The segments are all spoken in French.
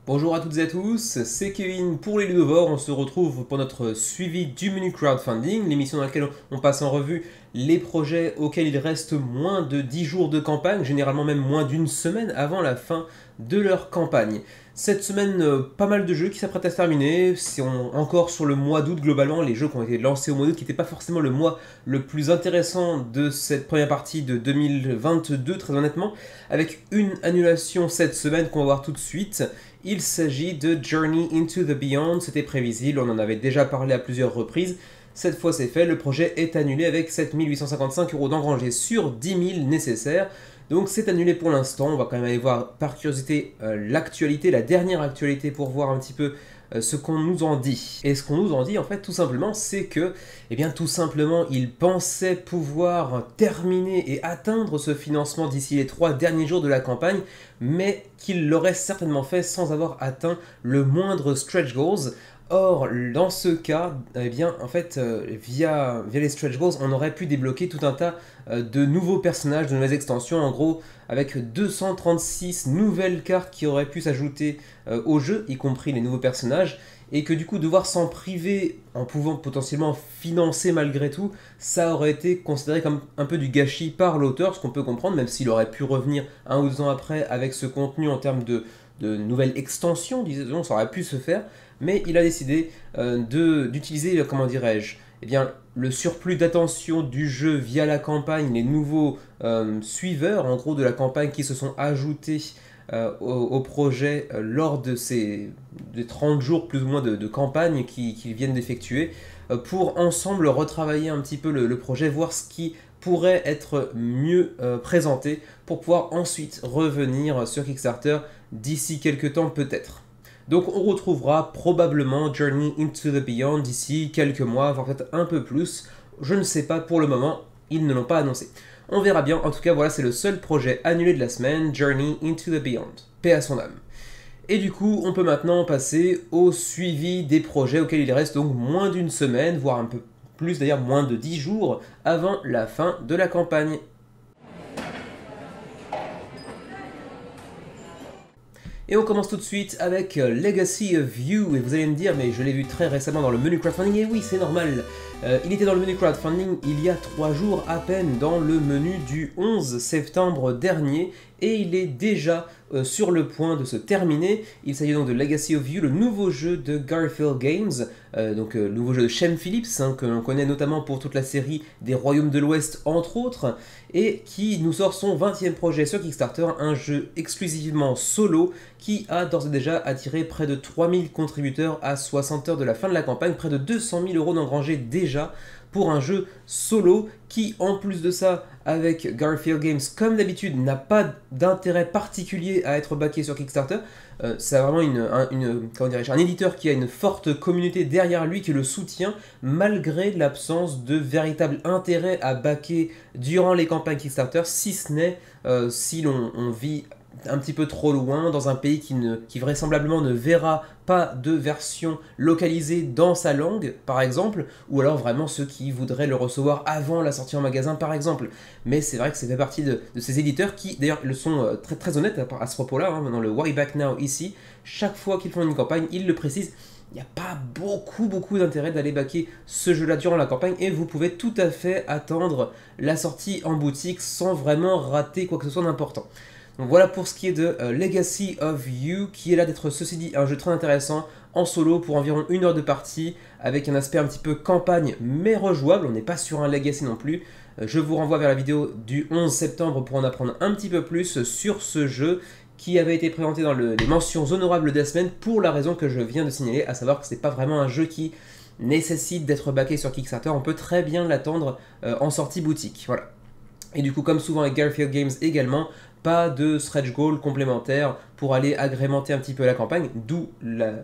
Bonjour à toutes et à tous, c'est Kevin pour les Ludovores. On se retrouve pour notre suivi du menu crowdfunding, l'émission dans laquelle on passe en revue les projets auxquels il reste moins de 10 jours de campagne, généralement même moins d'une semaine avant la fin de leur campagne. Cette semaine, pas mal de jeux qui s'apprêtent à se terminer. Encore sur le mois d'août globalement, les jeux qui ont été lancés au mois d'août, qui n'étaient pas forcément le mois le plus intéressant de cette première partie de 2022, très honnêtement, avec une annulation cette semaine qu'on va voir tout de suite. Il s'agit de Journey into the Beyond, c'était prévisible, on en avait déjà parlé à plusieurs reprises. Cette fois c'est fait, le projet est annulé avec 7 855 € d'engrangés sur 10 000 nécessaires. Donc c'est annulé pour l'instant, on va quand même aller voir par curiosité l'actualité, la dernière actualité pour voir un petit peu ce qu'on nous en dit. Et ce qu'on nous en dit en fait tout simplement c'est que, eh bien tout simplement ils pensaient pouvoir terminer et atteindre ce financement d'ici les 3 derniers jours de la campagne, mais qu'ils l'auraient certainement fait sans avoir atteint le moindre stretch goals. Or, dans ce cas, eh bien, en fait, via les stretch goals, on aurait pu débloquer tout un tas de nouveaux personnages, de nouvelles extensions, en gros, avec 236 nouvelles cartes qui auraient pu s'ajouter au jeu, y compris les nouveaux personnages, et que du coup, devoir s'en priver en pouvant potentiellement financer malgré tout, ça aurait été considéré comme un peu du gâchis par l'auteur, ce qu'on peut comprendre, même s'il aurait pu revenir 1 ou 2 ans après avec ce contenu en termes de nouvelles extensions, disons, ça aurait pu se faire, mais il a décidé d'utiliser, comment dirais-je, eh bien, le surplus d'attention du jeu via la campagne, les nouveaux suiveurs, en gros, de la campagne qui se sont ajoutés au projet lors de ces des 30 jours plus ou moins de campagne qu'ils viennent d'effectuer, pour ensemble retravailler un petit peu le projet, voir ce qui pourrait être mieux présenté pour pouvoir ensuite revenir sur Kickstarter d'ici quelques temps peut-être. Donc on retrouvera probablement Journey into the Beyond d'ici quelques mois, voire peut-être un peu plus. Je ne sais pas pour le moment, ils ne l'ont pas annoncé. On verra bien, en tout cas voilà, c'est le seul projet annulé de la semaine, Journey into the Beyond. Paix à son âme. Et du coup, on peut maintenant passer au suivi des projets auxquels il reste donc moins d'une semaine, voire un peu plus d'ailleurs, moins de 10 jours avant la fin de la campagne. Et on commence tout de suite avec Legacy of You, et vous allez me dire, mais je l'ai vu très récemment dans le menu crowdfunding, et oui, c'est normal. Il était dans le menu crowdfunding il y a 3 jours à peine, dans le menu du 11 septembre dernier, et il est déjà sur le point de se terminer. Il s'agit donc de Legacy of You, le nouveau jeu de Garphill Games, donc le nouveau jeu de Shem Phillips, que l'on connaît notamment pour toute la série des Royaumes de l'Ouest, entre autres, et qui nous sort son 20e projet sur Kickstarter, un jeu exclusivement solo, qui a d'ores et déjà attiré près de 3000 contributeurs à 60 heures de la fin de la campagne, près de 200 000 € d'engrangés déjà pour un jeu solo qui, en plus de ça, avec Garphill Games, comme d'habitude, n'a pas d'intérêt particulier à être backé sur Kickstarter. C'est vraiment un éditeur qui a une forte communauté derrière lui qui le soutient, malgré l'absence de véritable intérêt à backer durant les campagnes Kickstarter, si ce n'est si l'on vit un petit peu trop loin, dans un pays qui vraisemblablement ne verra pas de version localisée dans sa langue, par exemple, ou alors vraiment ceux qui voudraient le recevoir avant la sortie en magasin, par exemple. Mais c'est vrai que ça fait partie de ces éditeurs qui, d'ailleurs, le sont très, très honnêtes à ce propos-là, dans le Why Back Now ici, chaque fois qu'ils font une campagne, ils le précisent, il n'y a pas beaucoup d'intérêt d'aller backer ce jeu-là durant la campagne, et vous pouvez tout à fait attendre la sortie en boutique sans vraiment rater quoi que ce soit d'important. Donc voilà pour ce qui est de Legacy of You, qui est là d'être, ceci dit, un jeu très intéressant, en solo pour environ 1 heure de partie, avec un aspect un petit peu campagne, mais rejouable, on n'est pas sur un Legacy non plus. Je vous renvoie vers la vidéo du 11 septembre pour en apprendre un petit peu plus sur ce jeu, qui avait été présenté dans les mentions honorables de la semaine, pour la raison que je viens de signaler, à savoir que ce n'est pas vraiment un jeu qui nécessite d'être backé sur Kickstarter, on peut très bien l'attendre en sortie boutique, voilà. Et du coup, comme souvent avec Garphill Games également, pas de stretch goal complémentaire pour aller agrémenter un petit peu la campagne, d'où la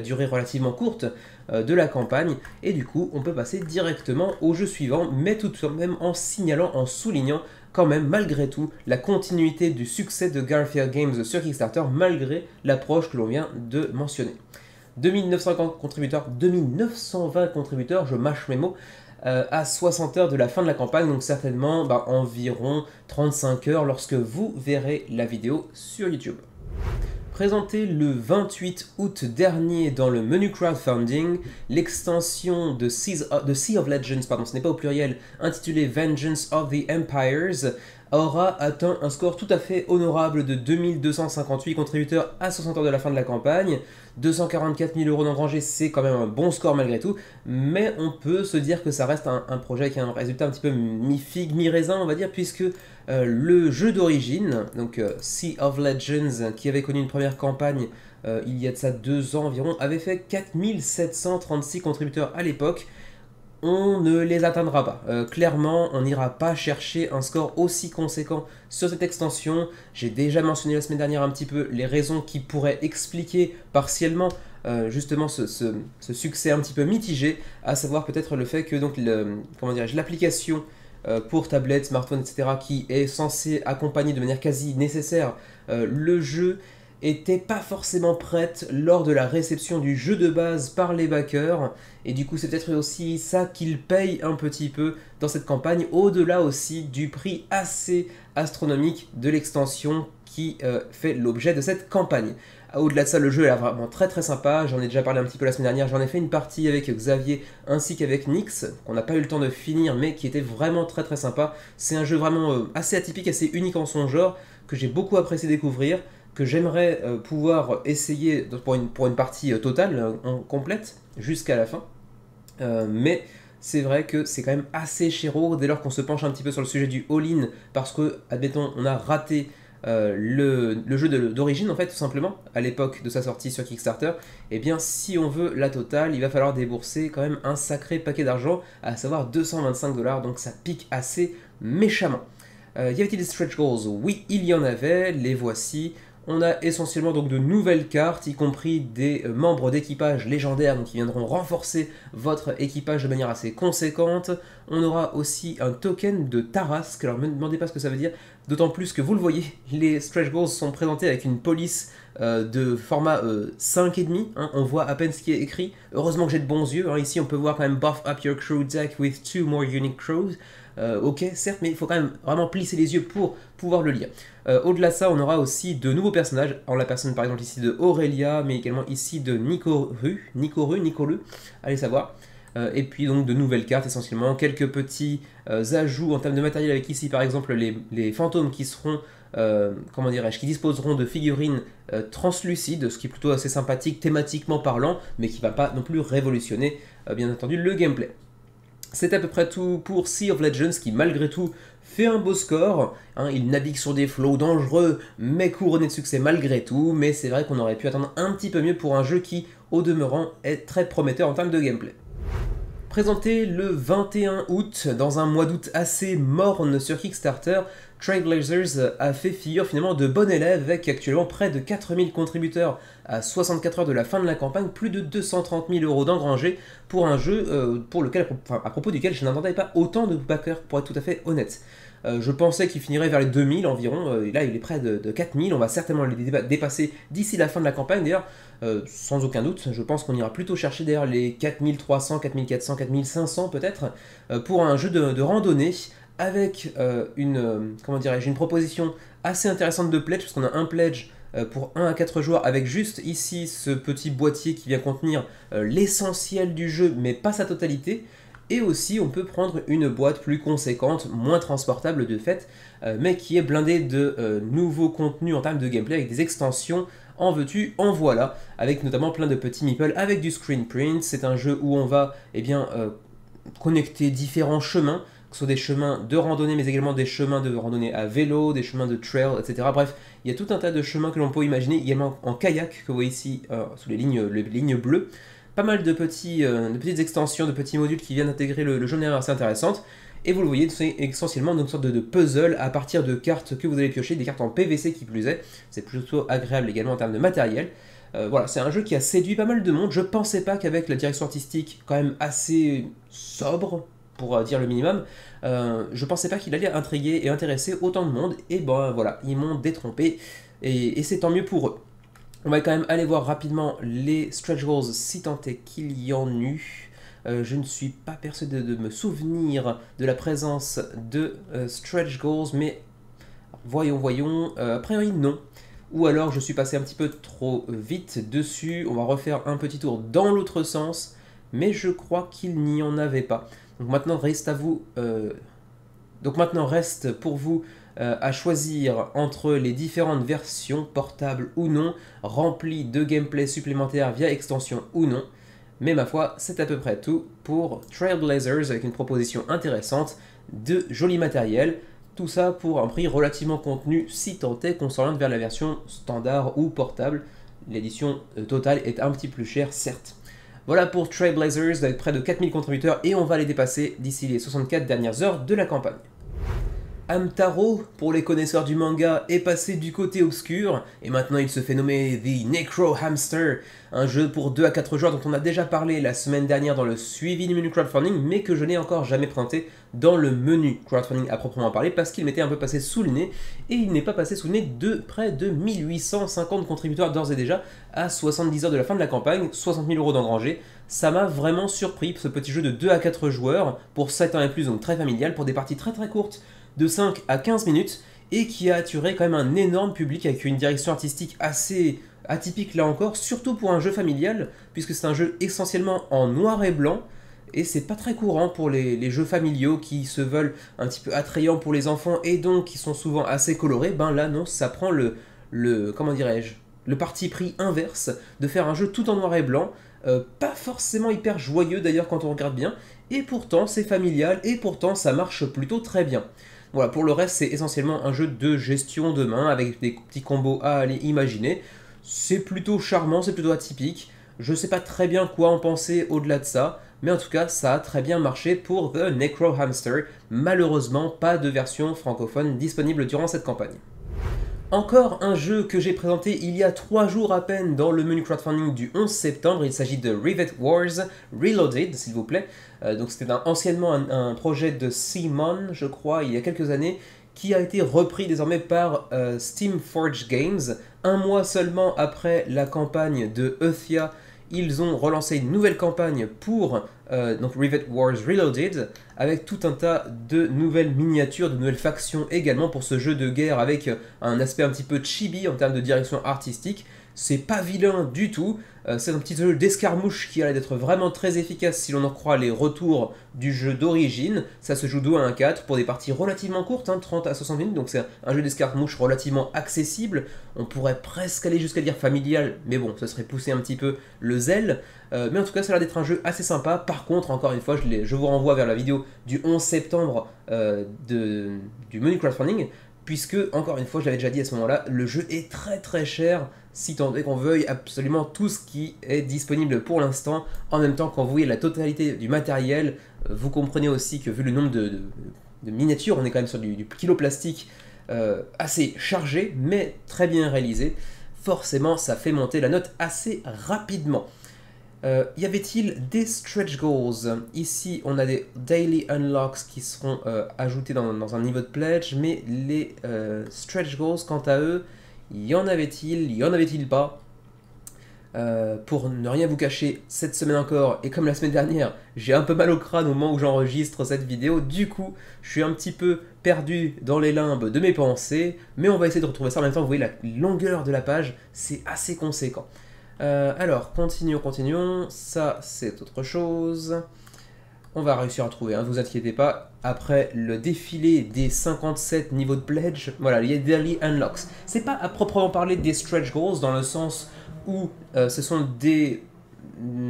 durée relativement courte de la campagne. Et du coup, on peut passer directement au jeu suivant, mais tout de même en signalant, en soulignant quand même, malgré tout, la continuité du succès de Garphill Games sur Kickstarter, malgré l'approche que l'on vient de mentionner. 2950 contributeurs, 2920 contributeurs, je mâche mes mots, à 60 heures de la fin de la campagne, donc certainement environ 35 heures lorsque vous verrez la vidéo sur YouTube. Présenté le 28 août dernier dans le menu crowdfunding, l'extension de Sea of Legends, pardon, ce n'est pas au pluriel, intitulée Vengeance of the Empires, aura atteint un score tout à fait honorable de 2258 contributeurs à 60 heures de la fin de la campagne. 244 000 euros d'engrangés, c'est quand même un bon score malgré tout, mais on peut se dire que ça reste un projet qui a un résultat un petit peu mi-figue, mi-raisin, on va dire, puisque le jeu d'origine, donc Sea of Legends, qui avait connu une première campagne il y a de ça 2 ans environ, avait fait 4736 contributeurs à l'époque. On ne les atteindra pas. Clairement, on n'ira pas chercher un score aussi conséquent sur cette extension. J'ai déjà mentionné la semaine dernière un petit peu les raisons qui pourraient expliquer partiellement justement ce succès un petit peu mitigé, à savoir peut-être le fait que donc l'application pour tablette, smartphone, etc., qui est censée accompagner de manière quasi nécessaire le jeu, était pas forcément prête lors de la réception du jeu de base par les backers, et du coup c'est peut-être aussi ça qu'ils payent un petit peu dans cette campagne, au-delà aussi du prix assez astronomique de l'extension qui fait l'objet de cette campagne. Au-delà de ça, le jeu est vraiment très très sympa, j'en ai déjà parlé un petit peu la semaine dernière, j'en ai fait une partie avec Xavier ainsi qu'avec Nyx, qu'on n'a pas eu le temps de finir, mais qui était vraiment très très sympa. C'est un jeu vraiment assez atypique, assez unique en son genre, que j'ai beaucoup apprécié découvrir, que j'aimerais pouvoir essayer pour une partie totale, complète, jusqu'à la fin. Mais c'est vrai que c'est quand même assez chéro dès lors qu'on se penche un petit peu sur le sujet du all-in, parce que, admettons, on a raté le jeu d'origine, en fait, tout simplement, à l'époque de sa sortie sur Kickstarter. Et bien, si on veut la totale, il va falloir débourser quand même un sacré paquet d'argent, à savoir 225 $, donc ça pique assez méchamment. Y avait-il des stretch goals? Oui, il y en avait, les voici. On a essentiellement donc de nouvelles cartes, y compris des membres d'équipage légendaires donc qui viendront renforcer votre équipage de manière assez conséquente. On aura aussi un token de Tarrasque, alors ne me demandez pas ce que ça veut dire, d'autant plus que vous le voyez, les stretch goals sont présentés avec une police de format 5,5, hein, on voit à peine ce qui est écrit. Heureusement que j'ai de bons yeux, hein. Ici on peut voir quand même buff up your crew deck with 2 more unique crews. Ok, certes, mais il faut quand même vraiment plisser les yeux pour pouvoir le lire. Au-delà de ça, on aura aussi de nouveaux personnages, en la personne par exemple ici de Aurélia, mais également ici de Nicoru, allez savoir. Et puis donc de nouvelles cartes essentiellement, quelques petits ajouts en termes de matériel avec ici par exemple les fantômes qui seront, comment dirais-je, qui disposeront de figurines translucides, ce qui est plutôt assez sympathique thématiquement parlant, mais qui ne va pas non plus révolutionner bien entendu le gameplay. C'est à peu près tout pour Sea of Legends qui malgré tout fait un beau score, hein, il navigue sur des flots dangereux mais couronné de succès malgré tout, mais c'est vrai qu'on aurait pu attendre un petit peu mieux pour un jeu qui au demeurant est très prometteur en termes de gameplay. Présenté le 21 août, dans un mois d'août assez morne sur Kickstarter, Trailblazers a fait figure finalement de bon élève avec actuellement près de 4000 contributeurs à 64 heures de la fin de la campagne, plus de 230 000 euros d'engrangés pour un jeu à propos duquel je n'attendais pas autant de backers pour être tout à fait honnête. Je pensais qu'il finirait vers les 2000 environ, et là il est près de 4000, on va certainement les dépasser d'ici la fin de la campagne d'ailleurs, sans aucun doute. Je pense qu'on ira plutôt chercher d'ailleurs les 4300, 4400, 4500 peut-être, pour un jeu de randonnée, avec une proposition assez intéressante de pledge, parce qu'on a un pledge pour 1 à 4 joueurs avec juste ici ce petit boîtier qui vient contenir l'essentiel du jeu mais pas sa totalité. Et aussi, on peut prendre une boîte plus conséquente, moins transportable de fait, mais qui est blindée de nouveaux contenus en termes de gameplay, avec des extensions, en veux-tu, en voilà, avec notamment plein de petits meeples avec du screen print. C'est un jeu où on va connecter différents chemins, que ce soit des chemins de randonnée, mais également des chemins de randonnée à vélo, des chemins de trail, etc. Bref, il y a tout un tas de chemins que l'on peut imaginer, également en kayak, que vous voyez ici, sous les lignes bleues. Pas mal de petites extensions, de petits modules qui viennent intégrer le jeu de manière assez intéressante. Et vous le voyez, c'est essentiellement une sorte de puzzle à partir de cartes que vous allez piocher, des cartes en PVC qui plus est. C'est plutôt agréable également en termes de matériel. Voilà, c'est un jeu qui a séduit pas mal de monde. Je pensais pas qu'avec la direction artistique quand même assez sobre, pour dire le minimum, je pensais pas qu'il allait intriguer et intéresser autant de monde. Et ben voilà, ils m'ont détrompé et c'est tant mieux pour eux. On va quand même aller voir rapidement les stretch goals si tant est qu'il y en eut. Je ne suis pas persuadé de me souvenir de la présence de stretch goals, mais voyons. A priori, non. ou alors je suis passé un petit peu trop vite dessus. On va refaire un petit tour dans l'autre sens, mais je crois qu'il n'y en avait pas. Donc maintenant reste à vous... Donc maintenant reste pour vous à choisir entre les différentes versions, portables ou non, remplies de gameplay supplémentaire via extension ou non. Mais ma foi, c'est à peu près tout pour Trailblazers avec une proposition intéressante de joli matériel. Tout ça pour un prix relativement contenu si tant est qu'on s'oriente vers la version standard ou portable. L'édition totale est un petit peu plus chère, certes. Voilà pour Trailblazers avec près de 4000 contributeurs et on va les dépasser d'ici les 64 dernières heures de la campagne. Hamtaro, pour les connaisseurs du manga, est passé du côté obscur, et maintenant il se fait nommer The Necro Hamster, un jeu pour 2 à 4 joueurs dont on a déjà parlé la semaine dernière dans le suivi du menu crowdfunding, mais que je n'ai encore jamais présenté dans le menu crowdfunding à proprement parler, parce qu'il m'était un peu passé sous le nez, et il n'est pas passé sous le nez de près de 1850 contributeurs d'ores et déjà, à 70 heures de la fin de la campagne, 60 000 € d'engrangés. Ça m'a vraiment surpris, ce petit jeu de 2 à 4 joueurs, pour 7 ans et plus, donc très familial, pour des parties très courtes, de 5 à 15 minutes, et qui a attiré quand même un énorme public avec une direction artistique assez atypique là encore, surtout pour un jeu familial, puisque c'est un jeu essentiellement en noir et blanc, et c'est pas très courant pour les jeux familiaux qui se veulent un petit peu attrayants pour les enfants, et donc qui sont souvent assez colorés. Ben là non, ça prend comment dirais-je, le parti pris inverse, de faire un jeu tout en noir et blanc, pas forcément hyper joyeux d'ailleurs quand on regarde bien, et pourtant c'est familial, et pourtant ça marche plutôt très bien. Voilà, pour le reste, c'est essentiellement un jeu de gestion de main avec des petits combos à aller imaginer. C'est plutôt charmant, c'est plutôt atypique. Je sais pas très bien quoi en penser au-delà de ça, mais en tout cas, ça a très bien marché pour The Necro Hamster. Malheureusement, pas de version francophone disponible durant cette campagne. Encore un jeu que j'ai présenté il y a 3 jours à peine dans le menu crowdfunding du 11 septembre, il s'agit de Rivet Wars Reloaded, s'il vous plaît. Donc c'était anciennement un projet de Simon, je crois, il y a quelques années, qui a été repris désormais par Steamforged Games. Un mois seulement après la campagne de Euthia, ils ont relancé une nouvelle campagne pour donc Rivet Wars Reloaded, avec tout un tas de nouvelles miniatures, de nouvelles factions également pour ce jeu de guerre avec un aspect un petit peu chibi en termes de direction artistique. C'est pas vilain du tout, c'est un petit jeu d'escarmouche qui a l'air d'être vraiment très efficace si l'on en croit les retours du jeu d'origine. Ça se joue 2 à 4 pour des parties relativement courtes, 30 à 60 minutes, donc c'est un jeu d'escarmouche relativement accessible. On pourrait presque aller jusqu'à dire familial, mais bon, ça serait pousser un petit peu le zèle. Mais en tout cas, ça a l'air d'être un jeu assez sympa. Par contre, encore une fois, je vous renvoie vers la vidéo du 11 septembre du menu crowdfunding, puisque, encore une fois, je l'avais déjà dit à ce moment-là, le jeu est très cher, si tant est qu'on veuille absolument tout ce qui est disponible pour l'instant. En même temps, quand vous voyez la totalité du matériel, vous comprenez aussi que vu le nombre de miniatures, on est quand même sur du kilo plastique assez chargé, mais très bien réalisé. Forcément, ça fait monter la note assez rapidement. Y avait-il des stretch goals? Ici, on a des daily unlocks qui seront ajoutés dans un niveau de pledge, mais les stretch goals, quant à eux, y en avait-il pas? Pour ne rien vous cacher, cette semaine encore, et comme la semaine dernière, j'ai un peu mal au crâne au moment où j'enregistre cette vidéo, du coup, je suis un petit peu perdu dans les limbes de mes pensées, mais on va essayer de retrouver ça. En même temps, vous voyez la longueur de la page, c'est assez conséquent. Alors, continuons, ça c'est autre chose. On va réussir à trouver, ne vous inquiétez pas. Après le défilé des 57 niveaux de pledge, voilà, il y a Daily Unlocks. C'est pas à proprement parler des stretch goals dans le sens où ce sont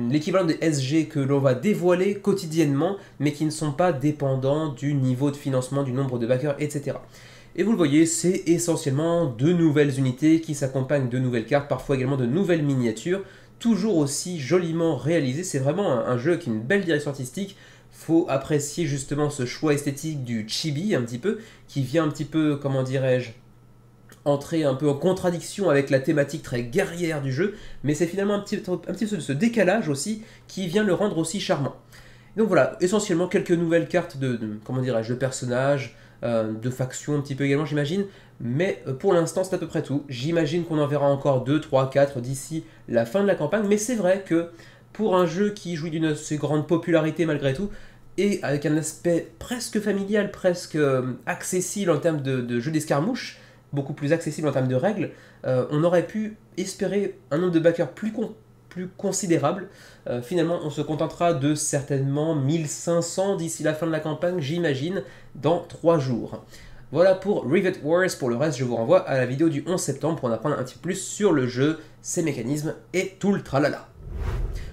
l'équivalent des SG que l'on va dévoiler quotidiennement, mais qui ne sont pas dépendants du niveau de financement, du nombre de backers, etc. Et vous le voyez, c'est essentiellement de nouvelles unités qui s'accompagnent de nouvelles cartes, parfois également de nouvelles miniatures, toujours aussi joliment réalisées. C'est vraiment un jeu avec une belle direction artistique. Faut apprécier justement ce choix esthétique du chibi un petit peu, qui vient un petit peu, comment dirais-je, entrer un peu en contradiction avec la thématique très guerrière du jeu, mais c'est finalement un petit peu de ce décalage aussi qui vient le rendre aussi charmant. Donc voilà, essentiellement quelques nouvelles cartes comment dirais-je, de personnages, de factions un petit peu également j'imagine, mais pour l'instant c'est à peu près tout. J'imagine qu'on en verra encore 2, 3, 4 d'ici la fin de la campagne, mais c'est vrai que pour un jeu qui jouit d'une assez grande popularité malgré tout, et avec un aspect presque familial, presque accessible en termes de jeu d'escarmouche, beaucoup plus accessible en termes de règles, on aurait pu espérer un nombre de backers plus considérable. Finalement, on se contentera de certainement 1500 d'ici la fin de la campagne, j'imagine, dans 3 jours. Voilà pour Rivet Wars. Pour le reste, je vous renvoie à la vidéo du 11 septembre pour en apprendre un petit peu plus sur le jeu, ses mécanismes et tout le tralala.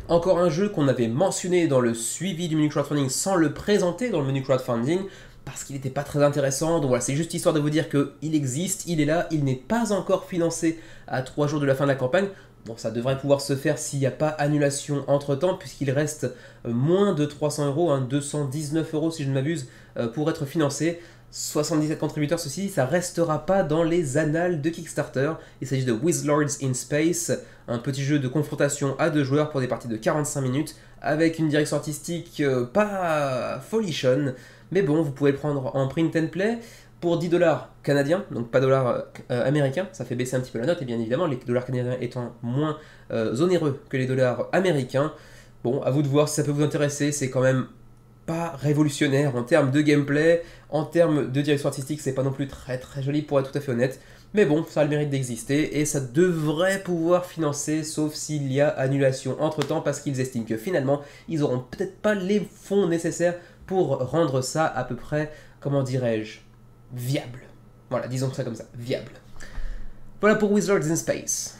Encore un jeu qu'on avait mentionné dans le suivi du menu crowdfunding sans le présenter dans le menu crowdfunding, parce qu'il n'était pas très intéressant. Donc voilà, c'est juste histoire de vous dire qu'il existe, il est là, il n'est pas encore financé à 3 jours de la fin de la campagne. Bon, ça devrait pouvoir se faire s'il n'y a pas annulation entre temps, puisqu'il reste moins de 300 €, hein, 219 € si je ne m'abuse, pour être financé. 77 contributeurs, ceci, ça restera pas dans les annales de Kickstarter. Il s'agit de Wizlords in Space, un petit jeu de confrontation à 2 joueurs pour des parties de 45 minutes, avec une direction artistique pas folichonne, mais bon, vous pouvez le prendre en print and play pour 10 $ canadiens, donc pas dollars américains, ça fait baisser un petit peu la note, et bien évidemment, les dollars canadiens étant moins onéreux que les dollars américains. Bon, à vous de voir si ça peut vous intéresser, c'est quand même pas révolutionnaire en termes de gameplay, en termes de direction artistique, c'est pas non plus très joli pour être tout à fait honnête, mais bon, ça a le mérite d'exister et ça devrait pouvoir financer, sauf s'il y a annulation entre temps, parce qu'ils estiment que finalement, ils auront peut-être pas les fonds nécessaires pour rendre ça à peu près, comment dirais-je, viable. Voilà, disons ça comme ça, viable. Voilà pour Wizards in Space.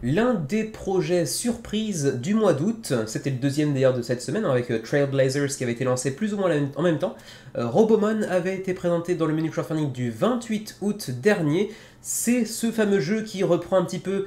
L'un des projets surprises du mois d'août, c'était le deuxième d'ailleurs de cette semaine, avec Trailblazers qui avait été lancé plus ou moins en même temps. Robomon avait été présenté dans le menu crowdfunding du 28 août dernier. C'est ce fameux jeu qui reprend un petit peu,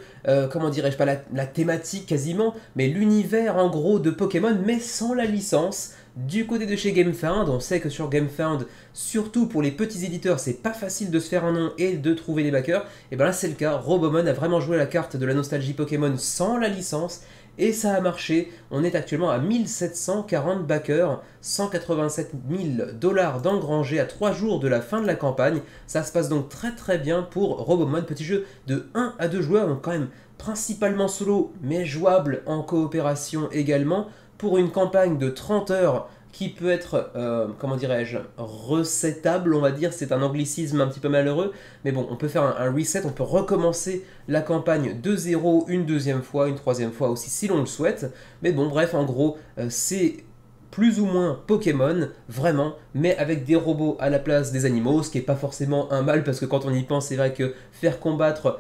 comment dirais-je, pas la thématique quasiment, mais l'univers en gros de Pokémon, mais sans la licence. Du côté de chez GameFound, on sait que sur GameFound, surtout pour les petits éditeurs, c'est pas facile de se faire un nom et de trouver des backers. Et bien là c'est le cas, Robomon a vraiment joué la carte de la nostalgie Pokémon sans la licence, et ça a marché. On est actuellement à 1740 backers, 187 000 $ d'engrangés à 3 jours de la fin de la campagne. Ça se passe donc très bien pour Robomon, petit jeu de 1 à 2 joueurs, donc quand même principalement solo, mais jouable en coopération également, pour une campagne de 30 heures qui peut être, comment dirais-je, resettable, on va dire, c'est un anglicisme un petit peu malheureux, mais bon, on peut faire un reset, on peut recommencer la campagne de zéro une deuxième fois, une troisième fois aussi si l'on le souhaite, mais bon, bref, en gros, c'est plus ou moins Pokémon, vraiment, mais avec des robots à la place des animaux, ce qui n'est pas forcément un mal, parce que quand on y pense, c'est vrai que faire combattre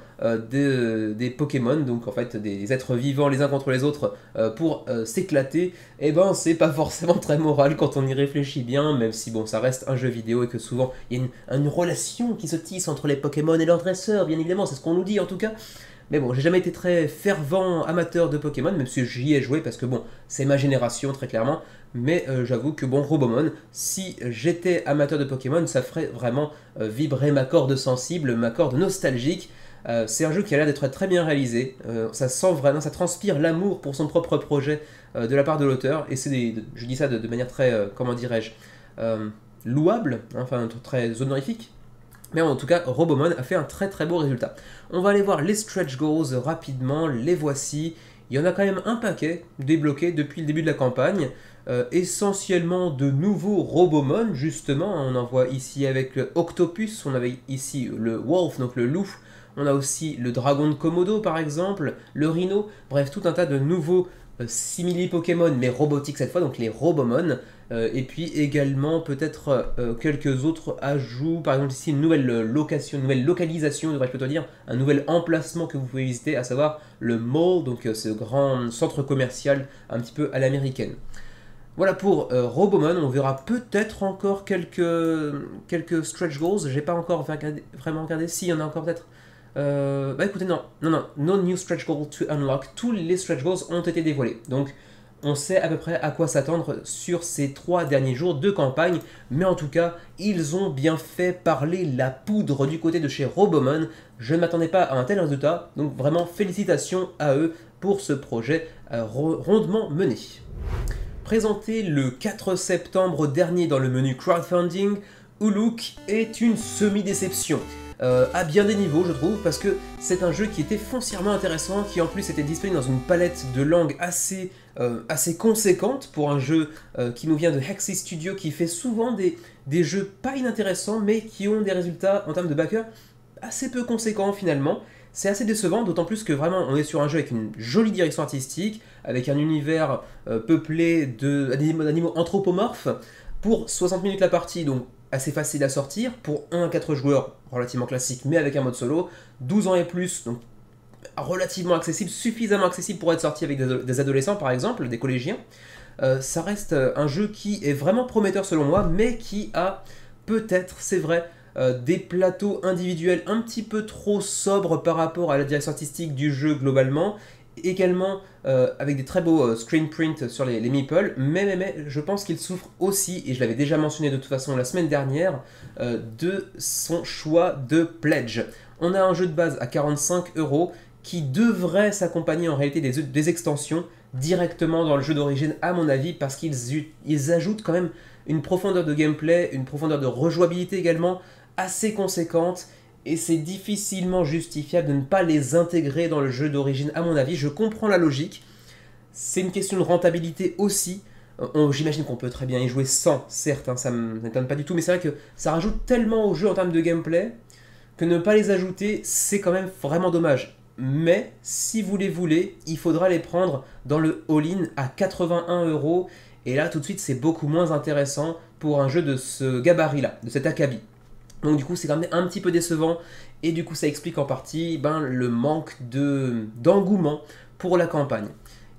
des Pokémon, donc en fait des êtres vivants les uns contre les autres, pour s'éclater, eh ben c'est pas forcément très moral quand on y réfléchit bien, même si bon, ça reste un jeu vidéo et que souvent il y a une relation qui se tisse entre les Pokémon et leurs dresseurs, bien évidemment, c'est ce qu'on nous dit en tout cas. Mais bon, j'ai jamais été très fervent amateur de Pokémon, même si j'y ai joué parce que bon, c'est ma génération très clairement. Mais j'avoue que bon, Robomon, si j'étais amateur de Pokémon, ça ferait vraiment vibrer ma corde sensible, ma corde nostalgique. C'est un jeu qui a l'air d'être très bien réalisé. Ça sent vraiment, ça transpire l'amour pour son propre projet de la part de l'auteur. Et je dis ça de manière très, comment dirais-je, louable, hein, enfin très honorifique. Mais en tout cas, Robomon a fait un très beau résultat. On va aller voir les stretch goals rapidement, les voici. Il y en a quand même un paquet débloqué depuis le début de la campagne. Essentiellement de nouveaux Robomon, justement. On en voit ici avec le Octopus, on avait ici le Wolf, donc le loup. On a aussi le Dragon de Komodo par exemple, le Rhino. Bref, tout un tas de nouveaux simili-Pokémon, mais robotiques cette fois, donc les Robomon. Et puis également peut-être quelques autres ajouts, par exemple ici une nouvelle localisation, devrais-je plutôt dire, un nouvel emplacement que vous pouvez visiter, à savoir le mall, donc ce grand centre commercial un petit peu à l'américaine. Voilà pour Robomon, on verra peut-être encore quelques stretch goals, j'ai pas encore vraiment regardé, si il y en a encore peut-être. Bah écoutez, no new stretch goal to unlock, tous les stretch goals ont été dévoilés, donc on sait à peu près à quoi s'attendre sur ces 3 derniers jours de campagne, mais en tout cas, ils ont bien fait parler la poudre du côté de chez Robomon. Je ne m'attendais pas à un tel résultat, donc vraiment félicitations à eux pour ce projet rondement mené. Présenté le 4 septembre dernier dans le menu crowdfunding, Uluk est une semi-déception. À bien des niveaux je trouve, parce que c'est un jeu qui était foncièrement intéressant, qui en plus était disponible dans une palette de langues assez conséquente pour un jeu qui nous vient de Hexy Studio, qui fait souvent des jeux pas inintéressants mais qui ont des résultats en termes de backers assez peu conséquent finalement. C'est assez décevant, d'autant plus que vraiment on est sur un jeu avec une jolie direction artistique, avec un univers peuplé d'animaux anthropomorphes, pour 60 minutes la partie, donc assez facile à sortir, pour 1 à 4 joueurs, relativement classique, mais avec un mode solo, 12 ans et plus, donc relativement accessible, suffisamment accessible pour être sorti avec des adolescents par exemple, des collégiens. Ça reste un jeu qui est vraiment prometteur selon moi, mais qui a peut-être, c'est vrai, des plateaux individuels un petit peu trop sobres par rapport à la direction artistique du jeu globalement, également avec des très beaux screen prints sur les meeples, mais je pense qu'il souffre aussi, et je l'avais déjà mentionné de toute façon la semaine dernière, de son choix de pledge. On a un jeu de base à 45 € qui devrait s'accompagner en réalité des extensions directement dans le jeu d'origine à mon avis, parce qu'ils ajoutent quand même une profondeur de gameplay, une profondeur de rejouabilité également assez conséquente, et c'est difficilement justifiable de ne pas les intégrer dans le jeu d'origine à mon avis. Je comprends la logique, c'est une question de rentabilité aussi. J'imagine qu'on peut très bien y jouer sans, certes, hein, ça ne m'étonne pas du tout, mais c'est vrai que ça rajoute tellement au jeu en termes de gameplay que ne pas les ajouter, c'est quand même vraiment dommage. Mais si vous les voulez, il faudra les prendre dans le all-in à 81 €, et là tout de suite c'est beaucoup moins intéressant pour un jeu de ce gabarit-là, de cet acabit. Donc du coup c'est quand même un petit peu décevant, et du coup ça explique en partie le manque d'engouement pour la campagne.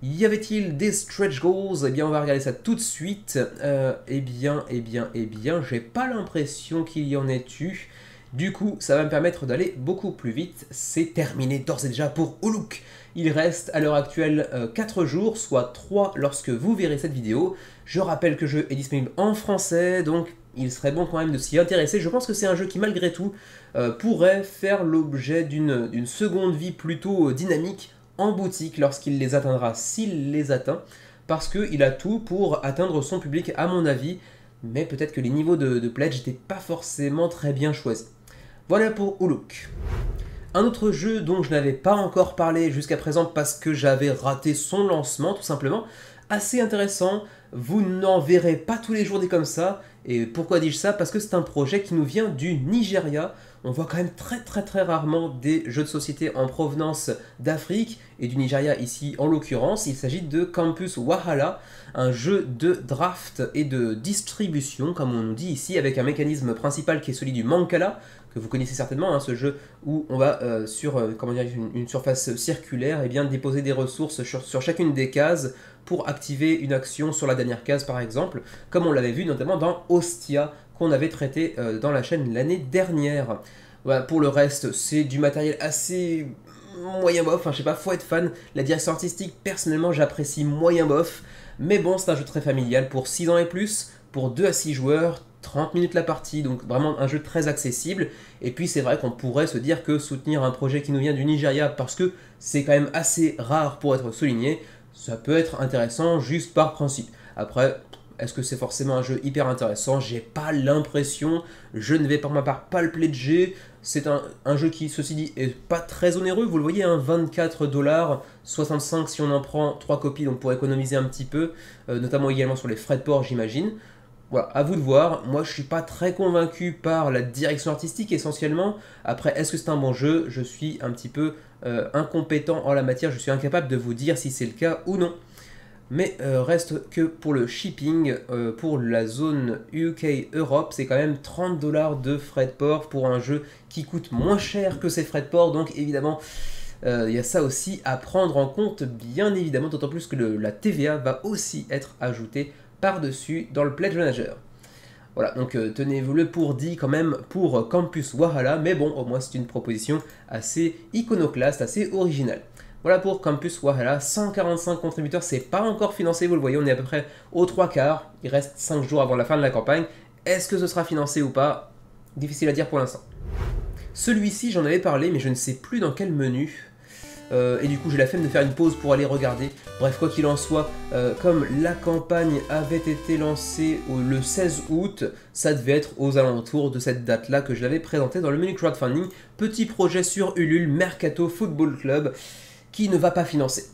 Y avait-il des stretch goals? Eh bien on va regarder ça tout de suite. Eh bien, j'ai pas l'impression qu'il y en ait eu. Du coup, ça va me permettre d'aller beaucoup plus vite. C'est terminé d'ores et déjà pour Uluk. Il reste à l'heure actuelle 4 jours, soit 3 lorsque vous verrez cette vidéo. Je rappelle que le jeu est disponible en français, donc il serait bon quand même de s'y intéresser. Je pense que c'est un jeu qui, malgré tout, pourrait faire l'objet d'une seconde vie plutôt dynamique en boutique lorsqu'il les atteindra, s'il les atteint, parce qu'il a tout pour atteindre son public à mon avis, mais peut-être que les niveaux de pledge n'étaient pas forcément très bien choisis. Voilà pour Uluk. Un autre jeu dont je n'avais pas encore parlé jusqu'à présent parce que j'avais raté son lancement tout simplement, assez intéressant, vous n'en verrez pas tous les jours des comme ça, et pourquoi dis-je ça? Parce que c'est un projet qui nous vient du Nigeria. On voit quand même très rarement des jeux de société en provenance d'Afrique, et du Nigeria ici en l'occurrence. Il s'agit de Campus Wahala, un jeu de draft et de distribution comme on dit ici, avec un mécanisme principal qui est celui du Mancala, que vous connaissez certainement, hein, ce jeu où on va sur une surface circulaire et bien déposer des ressources sur chacune des cases pour activer une action sur la dernière case par exemple, comme on l'avait vu notamment dans Ostia qu'on avait traité dans la chaîne l'année dernière. Voilà, pour le reste, c'est du matériel assez moyen bof, enfin je sais pas, faut être fan. La direction artistique, personnellement j'apprécie moyen bof, mais bon c'est un jeu très familial pour 6 ans et plus, pour 2 à 6 joueurs, 30 minutes la partie, donc vraiment un jeu très accessible. Et puis c'est vrai qu'on pourrait se dire que soutenir un projet qui nous vient du Nigeria, parce que c'est quand même assez rare pour être souligné, ça peut être intéressant juste par principe. Après, est-ce que c'est forcément un jeu hyper intéressant? J'ai pas l'impression, je ne vais pour ma part pas le pledger. C'est un jeu qui, ceci dit, est pas très onéreux, vous le voyez, hein, 24 $, 65 si on en prend 3 copies, donc pour économiser un petit peu, notamment également sur les frais de port j'imagine. Voilà, à vous de voir. Moi je suis pas très convaincu par la direction artistique essentiellement. Après, est-ce que c'est un bon jeu? Je suis un petit peu incompétent en la matière, je suis incapable de vous dire si c'est le cas ou non. Mais reste que pour le shipping, pour la zone UK Europe, c'est quand même 30 $ de frais de port pour un jeu qui coûte moins cher que ses frais de port. Donc évidemment, il y a ça aussi à prendre en compte, bien évidemment, d'autant plus que la TVA va aussi être ajoutée par-dessus dans le Pledge Manager. Voilà, donc tenez-vous-le pour dit quand même pour Campus Wahala, mais bon, au moins c'est une proposition assez iconoclaste, assez originale. Voilà pour Campus Wahala, 145 contributeurs, c'est pas encore financé, vous le voyez, on est à peu près aux 3/4, il reste 5 jours avant la fin de la campagne. Est-ce que ce sera financé ou pas? Difficile à dire pour l'instant. Celui-ci, j'en avais parlé, mais je ne sais plus dans quel menu. Et du coup j'ai la flemme de faire une pause pour aller regarder. Bref, quoi qu'il en soit, comme la campagne avait été lancée le 16 août, ça devait être aux alentours de cette date là que je l'avais présenté dans le menu crowdfunding. Petit projet sur Ulule, Mercato Football Club, qui ne va pas financer.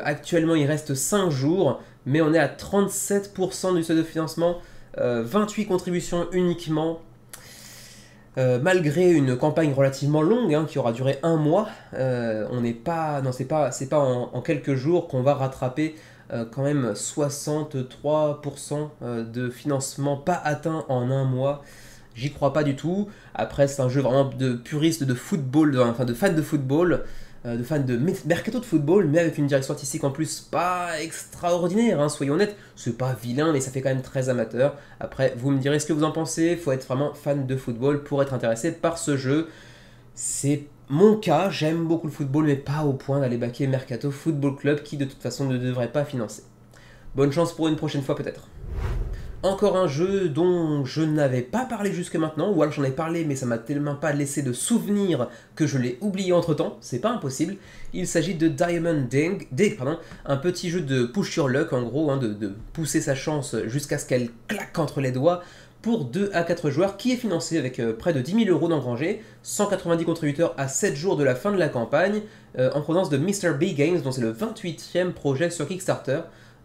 Actuellement il reste 5 jours, mais on est à 37% du seuil de financement, 28 contributions uniquement. Malgré une campagne relativement longue, hein, qui aura duré un mois, on n'est pas, non, c'est pas en quelques jours qu'on va rattraper quand même 63% de financement pas atteint en un mois. J'y crois pas du tout. Après, c'est un jeu vraiment de puristes de football, enfin de fans de football, de fans de mercato de football, mais avec une direction artistique en plus pas extraordinaire, hein, soyons honnêtes. C'est pas vilain, mais ça fait quand même très amateur. Après, vous me direz ce que vous en pensez. Faut être vraiment fan de football pour être intéressé par ce jeu. C'est mon cas, j'aime beaucoup le football, mais pas au point d'aller backer Mercato Football Club, qui de toute façon ne devrait pas financer. Bonne chance pour une prochaine fois peut-être. Encore un jeu dont je n'avais pas parlé jusque maintenant, ou alors j'en ai parlé mais ça m'a tellement pas laissé de souvenir que je l'ai oublié entre temps, c'est pas impossible. Il s'agit de Diamond Dig, un petit jeu de push your luck en gros, hein, de pousser sa chance jusqu'à ce qu'elle claque entre les doigts pour 2 à 4 joueurs, qui est financé avec près de 10 000 € d'engrangés, 190 contributeurs à 7 jours de la fin de la campagne, en provenance de Mr. B Games, dont c'est le 28e projet sur Kickstarter.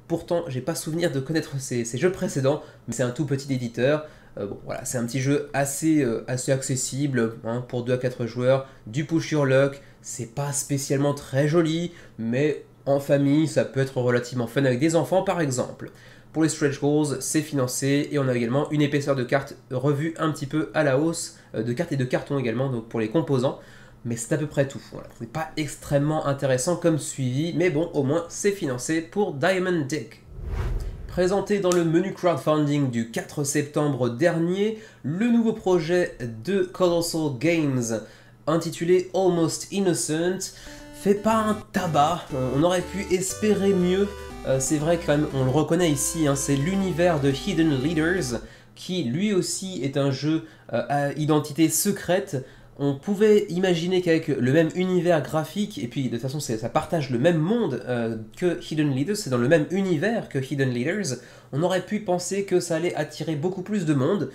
Pourtant, j'ai pas souvenir de connaître ces jeux précédents, mais c'est un tout petit éditeur. Bon, voilà, c'est un petit jeu assez accessible, hein, pour 2 à 4 joueurs, du push your luck, c'est pas spécialement très joli, mais en famille, ça peut être relativement fun avec des enfants par exemple. Pour les stretch goals, c'est financé, et on a également une épaisseur de cartes revue un petit peu à la hausse, de cartes et de cartons également, donc pour les composants. Mais c'est à peu près tout. Voilà. C'est pas extrêmement intéressant comme suivi, mais bon, au moins c'est financé pour Diamond Dig. Présenté dans le menu crowdfunding du 4 septembre dernier, le nouveau projet de Colossal Games, intitulé Almost Innocent, fait pas un tabac. On aurait pu espérer mieux. C'est vrai quand même, on le reconnaît ici, hein, c'est l'univers de Hidden Leaders, qui lui aussi est un jeu à identité secrète. On pouvait imaginer qu'avec le même univers graphique, et puis de toute façon ça partage le même monde que Hidden Leaders, c'est dans le même univers que Hidden Leaders, on aurait pu penser que ça allait attirer beaucoup plus de monde.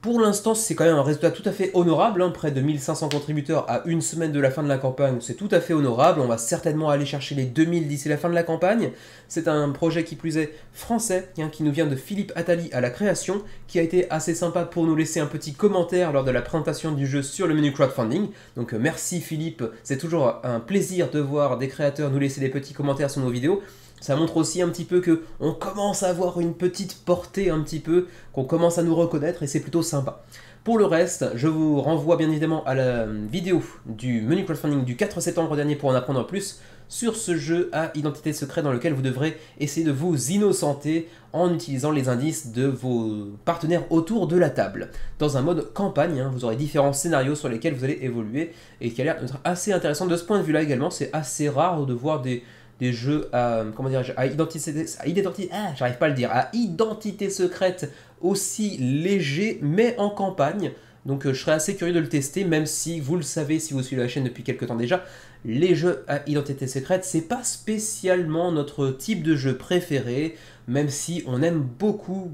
Pour l'instant, c'est quand même un résultat tout à fait honorable, hein, près de 1500 contributeurs à une semaine de la fin de la campagne, c'est tout à fait honorable, on va certainement aller chercher les 2000 d'ici la fin de la campagne. C'est un projet qui plus est français, hein, qui nous vient de Philippe Attali à la création, qui a été assez sympa pour nous laisser un petit commentaire lors de la présentation du jeu sur le menu crowdfunding. Donc merci Philippe, c'est toujours un plaisir de voir des créateurs nous laisser des petits commentaires sur nos vidéos. Ça montre aussi un petit peu qu'on commence à avoir une petite portée un petit peu, qu'on commence à nous reconnaître et c'est plutôt sympa. Pour le reste, je vous renvoie bien évidemment à la vidéo du menu crowdfunding du 4 septembre dernier pour en apprendre plus sur ce jeu à identité secrète dans lequel vous devrez essayer de vous innocenter en utilisant les indices de vos partenaires autour de la table. Dans un mode campagne, hein, vous aurez différents scénarios sur lesquels vous allez évoluer et qui a l'air d'être assez intéressant de ce point de vue-là également. C'est assez rare de voir des jeux à, comment dirais-je, à identité secrète aussi léger, mais en campagne. Donc je serais assez curieux de le tester, même si vous le savez, si vous suivez la chaîne depuis quelques temps déjà, les jeux à identité secrète, c'est pas spécialement notre type de jeu préféré, même si on aime beaucoup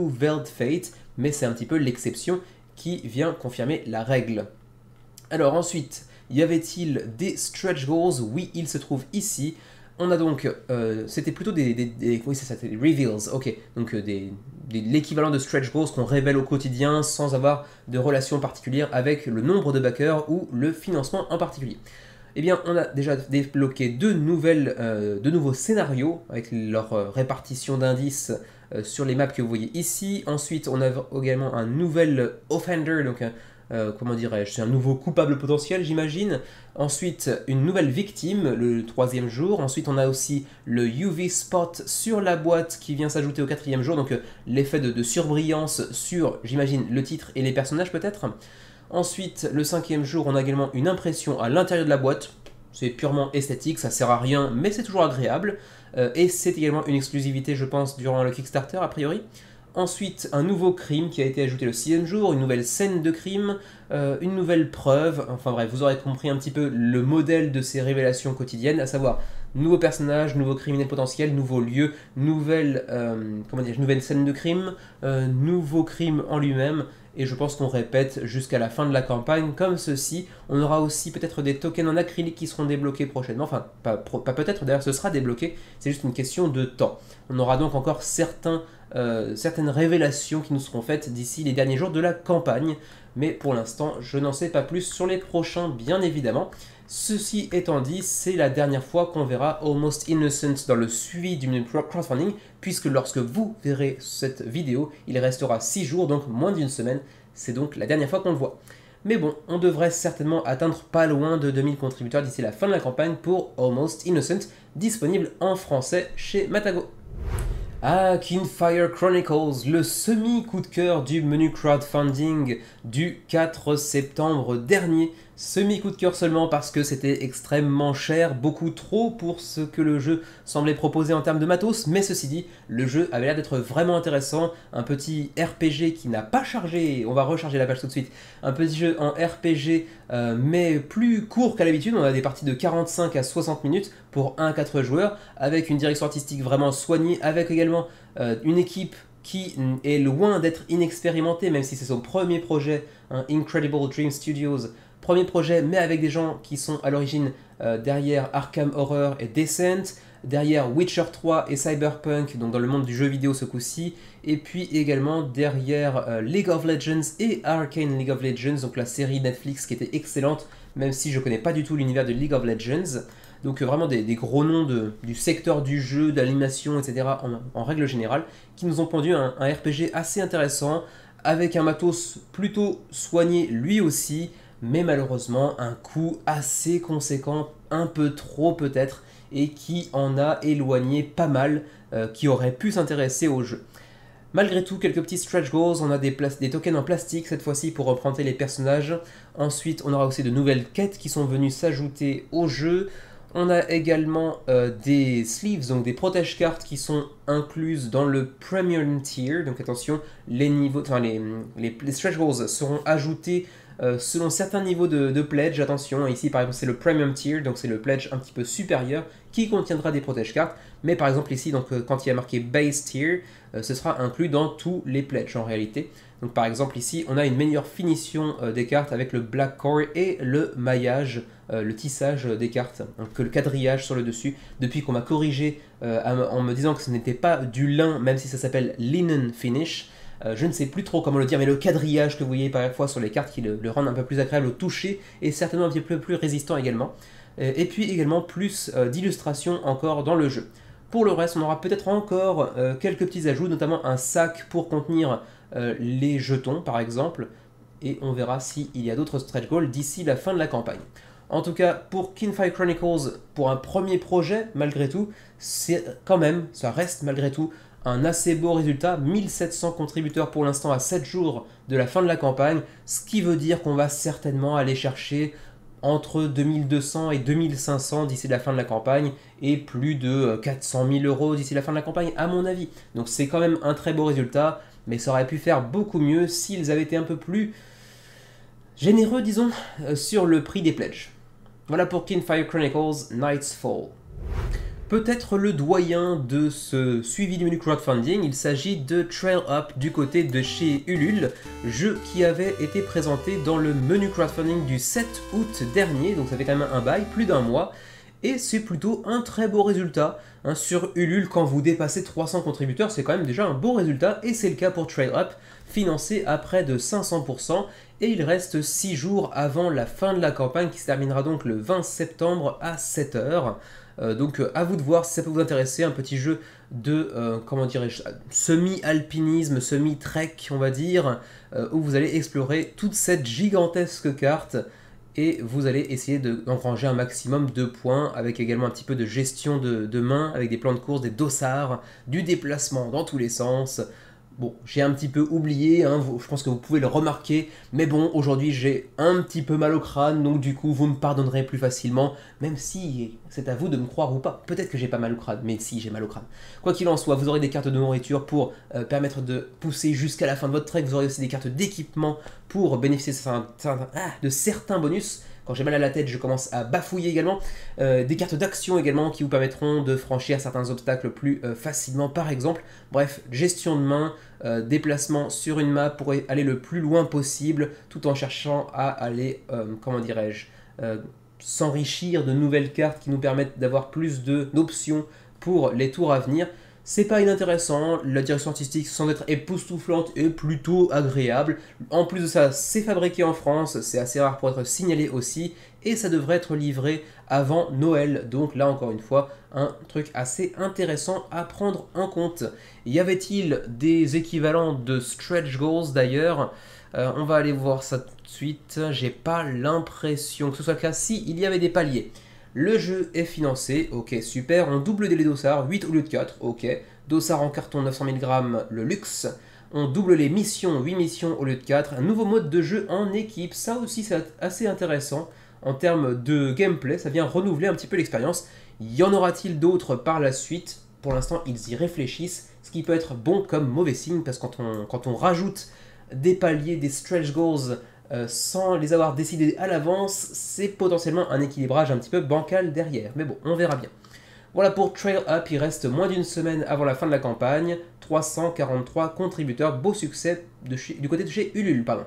Veiled Fate, mais c'est un petit peu l'exception qui vient confirmer la règle. Alors ensuite, y avait-il des stretch goals? Oui, il se trouve ici. On a donc, c'était plutôt oui c'est ça, des reveals, ok, donc l'équivalent de stretch goals qu'on révèle au quotidien sans avoir de relation particulière avec le nombre de backers ou le financement en particulier. Eh bien, on a déjà débloqué deux nouveaux scénarios avec leur répartition d'indices sur les maps que vous voyez ici. Ensuite, on a également un nouvel offender, donc comment dirais-je, c'est un nouveau coupable potentiel j'imagine. Ensuite une nouvelle victime le 3e jour. Ensuite on a aussi le UV spot sur la boîte qui vient s'ajouter au 4e jour, donc l'effet de surbrillance sur, j'imagine, le titre et les personnages peut-être. Ensuite le 5e jour on a également une impression à l'intérieur de la boîte. C'est purement esthétique, ça sert à rien mais c'est toujours agréable, et c'est également une exclusivité je pense durant le Kickstarter a priori. Ensuite, un nouveau crime qui a été ajouté le 6e jour, une nouvelle scène de crime, une nouvelle preuve, enfin bref, vous aurez compris un petit peu le modèle de ces révélations quotidiennes, à savoir nouveaux personnages, nouveaux criminels potentiels, nouveaux lieux, nouvelles scènes de crime, nouveaux crimes en lui-même. Et je pense qu'on répète jusqu'à la fin de la campagne comme ceci. On aura aussi peut-être des tokens en acrylique qui seront débloqués prochainement. Enfin, pas peut-être, d'ailleurs ce sera débloqué, c'est juste une question de temps. On aura donc encore certaines révélations qui nous seront faites d'ici les derniers jours de la campagne. Mais pour l'instant, je n'en sais pas plus sur les prochains, bien évidemment. Ceci étant dit, c'est la dernière fois qu'on verra Almost Innocent dans le suivi du crowdfunding, puisque lorsque vous verrez cette vidéo, il restera 6 jours, donc moins d'une semaine. C'est donc la dernière fois qu'on le voit. Mais bon, on devrait certainement atteindre pas loin de 2000 contributeurs d'ici la fin de la campagne pour Almost Innocent, disponible en français chez Matago. Ah, Kinfire Chronicles, le semi-coup de cœur du menu crowdfunding du 4 septembre dernier. Semi-coup de cœur seulement parce que c'était extrêmement cher, beaucoup trop pour ce que le jeu semblait proposer en termes de matos, mais ceci dit, le jeu avait l'air d'être vraiment intéressant, un petit RPG qui n'a pas chargé, on va recharger la page tout de suite, un petit jeu en RPG mais plus court qu'à l'habitude, on a des parties de 45 à 60 minutes pour 1 à 4 joueurs, avec une direction artistique vraiment soignée, avec également une équipe qui est loin d'être inexpérimentée, même si c'est son premier projet, Incredible Dream Studios, premier projet, mais avec des gens qui sont à l'origine derrière Arkham Horror et Descent, derrière Witcher 3 et Cyberpunk, donc dans le monde du jeu vidéo ce coup-ci, et puis également derrière League of Legends et Arcane League of Legends, donc la série Netflix qui était excellente, même si je connais pas du tout l'univers de League of Legends. Donc vraiment des gros noms du secteur du jeu, de l'animation, etc. En règle générale, qui nous ont pondu un RPG assez intéressant, avec un matos plutôt soigné lui aussi, mais malheureusement un coût assez conséquent, un peu trop peut-être, et qui en a éloigné pas mal, qui auraient pu s'intéresser au jeu. Malgré tout, quelques petits stretch goals, on a des tokens en plastique cette fois-ci pour emprunter les personnages. Ensuite, on aura aussi de nouvelles quêtes qui sont venues s'ajouter au jeu. On a également des sleeves, donc des protège-cartes qui sont incluses dans le Premium Tier. Donc attention, les stretch goals seront ajoutés selon certains niveaux de pledge. Attention, ici par exemple c'est le Premium Tier, donc c'est le pledge un petit peu supérieur qui contiendra des protège-cartes. Mais par exemple ici, donc, quand il y a marqué Base Tier, ce sera inclus dans tous les pledges en réalité. Donc par exemple ici, on a une meilleure finition des cartes avec le Black Core et le maillage, le tissage des cartes, donc le quadrillage sur le dessus. Depuis qu'on m'a corrigé en me disant que ce n'était pas du lin, même si ça s'appelle Linen Finish, je ne sais plus trop comment le dire, mais le quadrillage que vous voyez parfois sur les cartes qui le rendent un peu plus agréable au toucher et certainement un petit peu plus résistant également. Et puis également plus d'illustrations encore dans le jeu. Pour le reste, on aura peut-être encore quelques petits ajouts, notamment un sac pour contenir les jetons par exemple, et on verra s'il y a d'autres stretch goals d'ici la fin de la campagne. En tout cas, pour Kinfire Chronicles, pour un premier projet, malgré tout, ça reste malgré tout un assez beau résultat, 1700 contributeurs pour l'instant à 7 jours de la fin de la campagne, ce qui veut dire qu'on va certainement aller chercher entre 2200 et 2500 d'ici la fin de la campagne, et plus de 400 000 € d'ici la fin de la campagne, à mon avis. Donc c'est quand même un très beau résultat, mais ça aurait pu faire beaucoup mieux s'ils avaient été un peu plus généreux, disons, sur le prix des pledges. Voilà pour Kinfire Chronicles Night's Fall. Peut-être le doyen de ce suivi du menu crowdfunding, il s'agit de Trail Up du côté de chez Ulule, jeu qui avait été présenté dans le menu crowdfunding du 7 août dernier, donc ça fait quand même un bail, plus d'un mois, et c'est plutôt un très beau résultat. Sur Ulule, quand vous dépassez 300 contributeurs, c'est quand même déjà un beau résultat, et c'est le cas pour Trail Up, financé à près de 500%, et il reste 6 jours avant la fin de la campagne qui se terminera donc le 20 septembre à 7 h. Donc à vous de voir si ça peut vous intéresser, un petit jeu de, comment dirais-je, semi-alpinisme, semi-trek on va dire, où vous allez explorer toute cette gigantesque carte et vous allez essayer d'engranger un maximum de points, avec également un petit peu de gestion de main, avec des plans de course, des dossards, du déplacement dans tous les sens. Bon, j'ai un petit peu oublié, je pense que vous pouvez le remarquer, mais bon, aujourd'hui j'ai un petit peu mal au crâne, donc du coup vous me pardonnerez plus facilement, même si c'est à vous de me croire ou pas. Peut-être que j'ai pas mal au crâne, mais si, j'ai mal au crâne. Quoi qu'il en soit, vous aurez des cartes de nourriture pour permettre de pousser jusqu'à la fin de votre trek, vous aurez aussi des cartes d'équipement pour bénéficier de certains bonus, quand j'ai mal à la tête, je commence à bafouiller également. Des cartes d'action également qui vous permettront de franchir certains obstacles plus facilement par exemple. Bref, gestion de main, déplacement sur une map pour aller le plus loin possible tout en cherchant à aller, comment dirais-je, s'enrichir de nouvelles cartes qui nous permettent d'avoir plus d'options pour les tours à venir. C'est pas inintéressant, la direction artistique sans être époustouflante est plutôt agréable. En plus de ça, c'est fabriqué en France, c'est assez rare pour être signalé aussi, et ça devrait être livré avant Noël. Donc là encore une fois, un truc assez intéressant à prendre en compte. Y avait-il des équivalents de stretch goals d'ailleurs? On va aller voir ça tout de suite, j'ai pas l'impression que ce soit le cas. Si, il y avait des paliers. Le jeu est financé, ok super, on double les dossards, 8 au lieu de 4, ok. Dossard en carton 900 000 grammes, le luxe. On double les missions, 8 missions au lieu de 4. Un nouveau mode de jeu en équipe, ça aussi c'est assez intéressant. En termes de gameplay, ça vient renouveler un petit peu l'expérience. Y en aura-t-il d'autres par la suite? Pour l'instant, ils y réfléchissent, ce qui peut être bon comme mauvais signe, parce que quand on rajoute des paliers, des stretch goals, sans les avoir décidés à l'avance, c'est potentiellement un équilibrage un petit peu bancal derrière. Mais bon, on verra bien. Voilà pour Trail Up, il reste moins d'une semaine avant la fin de la campagne. 343 contributeurs, beau succès du côté de chez Ulule, pardon.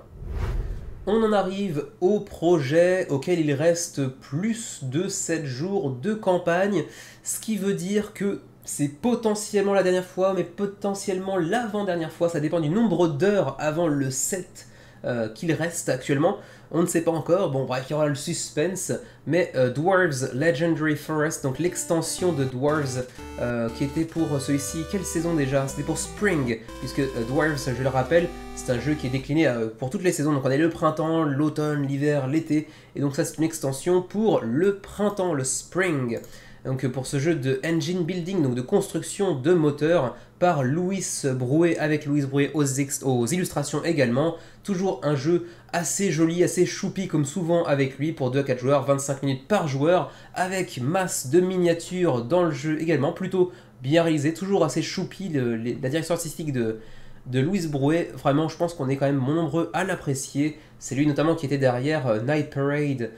On en arrive au projet auquel il reste plus de 7 jours de campagne, ce qui veut dire que c'est potentiellement la dernière fois, mais potentiellement l'avant-dernière fois, ça dépend du nombre d'heures avant le 7 qu'il reste actuellement, on ne sait pas encore. Bon bref, il y aura le suspense, mais Dwarves Legendary Forest, donc l'extension de Dwarves qui était pour celui-ci, quelle saison déjà? C'était pour Spring, puisque Dwarves, je le rappelle, c'est un jeu qui est décliné pour toutes les saisons, donc on a le printemps, l'automne, l'hiver, l'été, et donc ça c'est une extension pour le printemps, le Spring. Donc pour ce jeu de engine building, donc de construction de moteurs, par Louis Brouet, avec Louis Brouet aux illustrations également. Toujours un jeu assez joli, assez choupi comme souvent avec lui, pour 2 à 4 joueurs, 25 minutes par joueur, avec masse de miniatures dans le jeu également, plutôt bien réalisé, toujours assez choupi. La direction artistique de Louis Brouet, vraiment je pense qu'on est quand même nombreux à l'apprécier. C'est lui notamment qui était derrière Night Parade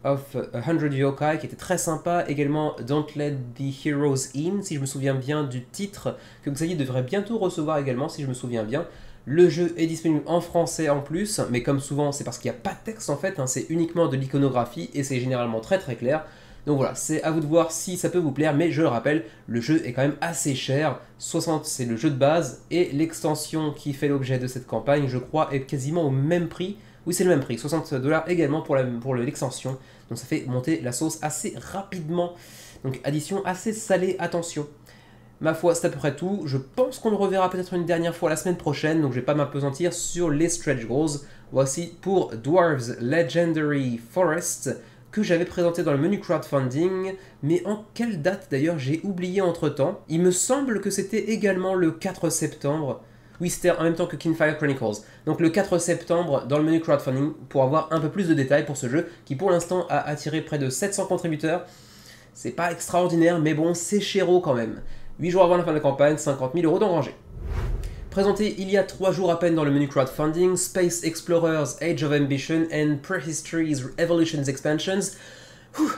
of 100 Yokai, qui était très sympa. Également Don't Let the Heroes In, si je me souviens bien du titre, que Xavier devrait bientôt recevoir également, si je me souviens bien. Le jeu est disponible en français en plus, mais comme souvent c'est parce qu'il n'y a pas de texte en fait, hein, c'est uniquement de l'iconographie et c'est généralement très très clair. Donc voilà, c'est à vous de voir si ça peut vous plaire, mais je le rappelle, le jeu est quand même assez cher. 60 c'est le jeu de base, et l'extension qui fait l'objet de cette campagne, je crois, est quasiment au même prix. Oui, c'est le même prix, 60 $ également pour l'extension. Donc ça fait monter la sauce assez rapidement. Donc addition assez salée, attention. Ma foi, c'est à peu près tout. Je pense qu'on le reverra peut-être une dernière fois la semaine prochaine, donc je vais pas m'apesantir sur les stretch goals. Voici pour Dwarves Legendary Forest, que j'avais présenté dans le menu crowdfunding, mais en quelle date d'ailleurs, j'ai oublié entre temps. Il me semble que c'était également le 4 septembre. Oui, c'était en même temps que Kingfire Chronicles. Donc le 4 septembre dans le menu crowdfunding pour avoir un peu plus de détails pour ce jeu qui pour l'instant a attiré près de 700 contributeurs. C'est pas extraordinaire, mais bon, c'est chéro quand même. 8 jours avant la fin de la campagne, 50 000 € d'engrangés. Présenté il y a 3 jours à peine dans le menu crowdfunding, Space Explorers Age of Ambition and Prehistory's Evolutions Expansions.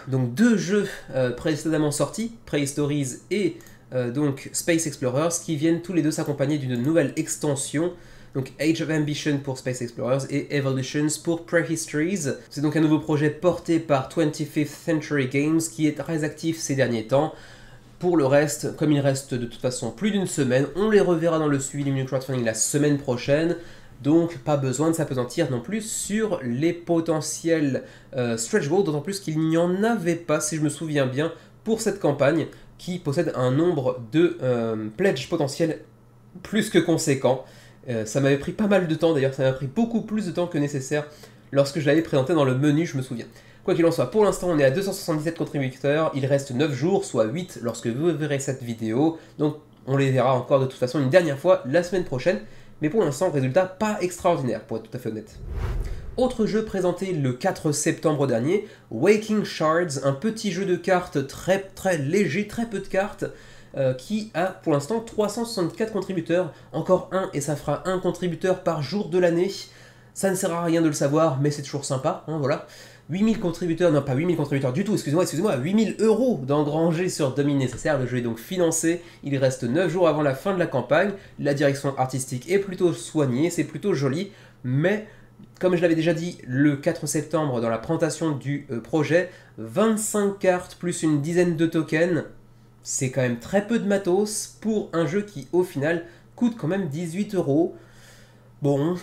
Donc 2 jeux précédemment sortis, Prehistories et donc Space Explorers, qui viennent tous les deux s'accompagner d'une nouvelle extension. Donc Age of Ambition pour Space Explorers et Evolutions pour Prehistories. C'est donc un nouveau projet porté par 25th Century Games qui est très actif ces derniers temps. Pour le reste, comme il reste de toute façon plus d'une semaine, on les reverra dans le suivi du menu crowdfunding la semaine prochaine. Donc pas besoin de s'apesantir non plus sur les potentiels stretch goals, d'autant plus qu'il n'y en avait pas, si je me souviens bien, pour cette campagne, qui possède un nombre de pledges potentiels plus que conséquent. Ça m'avait pris pas mal de temps d'ailleurs, ça m'a pris beaucoup plus de temps que nécessaire lorsque je l'avais présenté dans le menu, je me souviens. Quoi qu'il en soit, pour l'instant on est à 277 contributeurs, il reste 9 jours, soit 8 lorsque vous verrez cette vidéo, donc on les verra encore de toute façon une dernière fois la semaine prochaine, mais pour l'instant, résultat pas extraordinaire pour être tout à fait honnête. Autre jeu présenté le 4 septembre dernier, Waking Shards, un petit jeu de cartes très léger, très peu de cartes, qui a pour l'instant 364 contributeurs, encore un et ça fera un contributeur par jour de l'année. Ça ne sert à rien de le savoir, mais c'est toujours sympa, hein, voilà. 8000 contributeurs, non pas 8000 contributeurs du tout, excusez-moi, 8000 euros d'engrangés sur Domain nécessaire. Le jeu est donc financé, il reste 9 jours avant la fin de la campagne, la direction artistique est plutôt soignée, c'est plutôt joli, mais comme je l'avais déjà dit le 4 septembre dans la présentation du projet, 25 cartes plus une dizaine de tokens, c'est quand même très peu de matos pour un jeu qui au final coûte quand même 18 euros. Bon,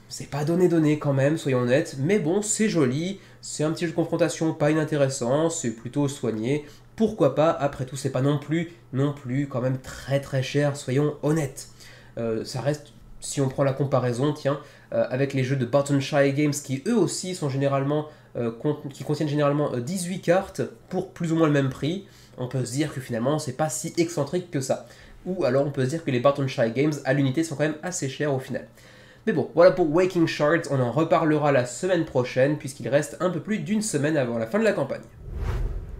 c'est pas donné quand même, soyons honnêtes, mais bon, c'est joli, c'est un petit jeu de confrontation pas inintéressant, c'est plutôt soigné, pourquoi pas, après tout c'est pas non plus quand même très cher, soyons honnêtes. Ça reste, si on prend la comparaison, tiens, avec les jeux de Barton Shy Games qui eux aussi sont généralement, qui contiennent généralement 18 cartes pour plus ou moins le même prix, on peut se dire que finalement c'est pas si excentrique que ça. Ou alors on peut se dire que les Barton Shy Games à l'unité sont quand même assez chers au final. Mais bon, voilà pour Waking Shards, on en reparlera la semaine prochaine puisqu'il reste un peu plus d'une semaine avant la fin de la campagne.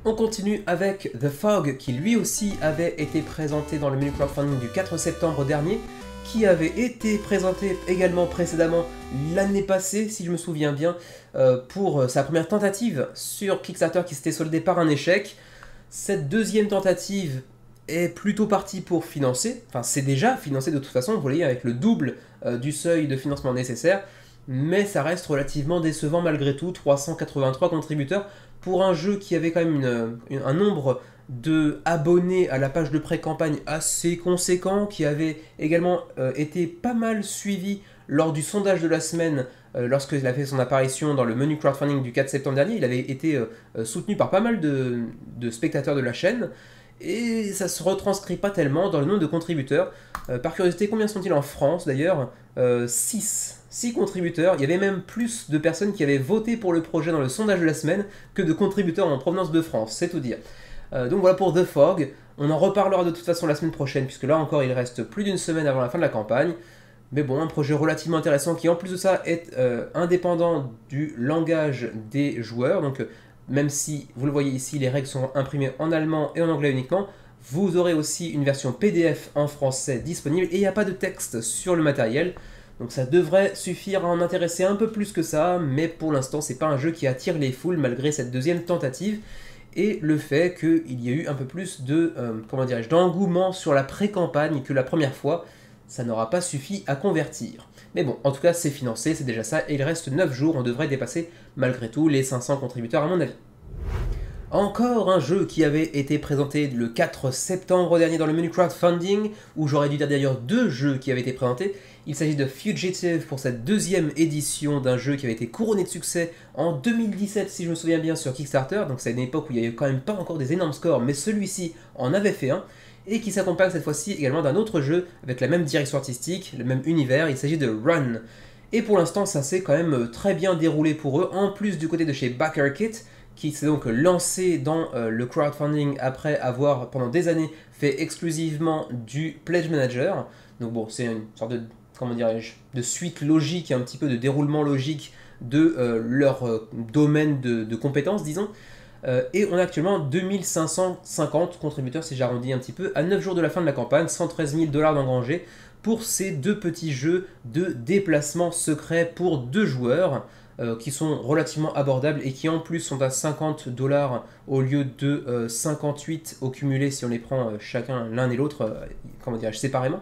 On continue avec The Fog qui lui aussi avait été présenté dans le menu crowdfunding du 4 septembre dernier, qui avait été présenté également précédemment l'année passée, si je me souviens bien, pour sa première tentative sur Kickstarter qui s'était soldée par un échec. Cette deuxième tentative est plutôt partie pour financer, enfin c'est déjà financé de toute façon, vous voyez, avec le double du seuil de financement nécessaire, mais ça reste relativement décevant malgré tout, 383 contributeurs pour un jeu qui avait quand même un nombre de abonnés à la page de pré-campagne assez conséquent, qui avait également été pas mal suivi lors du sondage de la semaine, lorsqu'il a fait son apparition dans le menu crowdfunding du 4 septembre dernier. Il avait été soutenu par pas mal de spectateurs de la chaîne, et ça se retranscrit pas tellement dans le nombre de contributeurs. Par curiosité, combien sont-ils en France d'ailleurs 6 contributeurs. Il y avait même plus de personnes qui avaient voté pour le projet dans le sondage de la semaine que de contributeurs en provenance de France, c'est tout dire. Donc voilà pour The Fog, on en reparlera de toute façon la semaine prochaine, puisque là encore il reste plus d'une semaine avant la fin de la campagne. Mais bon, un projet relativement intéressant qui en plus de ça est indépendant du langage des joueurs, donc même si, vous le voyez ici, les règles sont imprimées en allemand et en anglais uniquement, vous aurez aussi une version PDF en français disponible, et il n'y a pas de texte sur le matériel, donc ça devrait suffire à en intéresser un peu plus que ça, mais pour l'instant c'est pas un jeu qui attire les foules malgré cette deuxième tentative, et le fait qu'il y a eu un peu plus de, d'engouement sur la pré-campagne que la première fois, ça n'aura pas suffi à convertir. Mais bon, en tout cas, c'est financé, c'est déjà ça, et il reste 9 jours, on devrait dépasser malgré tout les 500 contributeurs à mon avis. Encore un jeu qui avait été présenté le 4 septembre dernier dans le menu crowdfunding, où j'aurais dû dire d'ailleurs 2 jeux qui avaient été présentés. Il s'agit de Fugitive pour cette deuxième édition d'un jeu qui avait été couronné de succès en 2017 si je me souviens bien sur Kickstarter, donc c'est une époque où il n'y avait quand même pas encore des énormes scores, mais celui-ci en avait fait un, et qui s'accompagne cette fois-ci également d'un autre jeu avec la même direction artistique, le même univers, il s'agit de Run. Et pour l'instant ça s'est quand même très bien déroulé pour eux, en plus du côté de chez BackerKit, qui s'est donc lancé dans le crowdfunding après avoir pendant des années fait exclusivement du Pledge Manager. Donc bon, c'est une sorte de, de suite logique, un petit peu de déroulement logique de leur domaine de compétences, disons. Et on a actuellement 2550 contributeurs, si j'arrondis un petit peu, à 9 jours de la fin de la campagne, 113 000 $ d'engrangés pour ces 2 petits jeux de déplacement secret pour 2 joueurs. Qui sont relativement abordables et qui en plus sont à 50 $ au lieu de 58 au cumulé si on les prend chacun l'un et l'autre, séparément.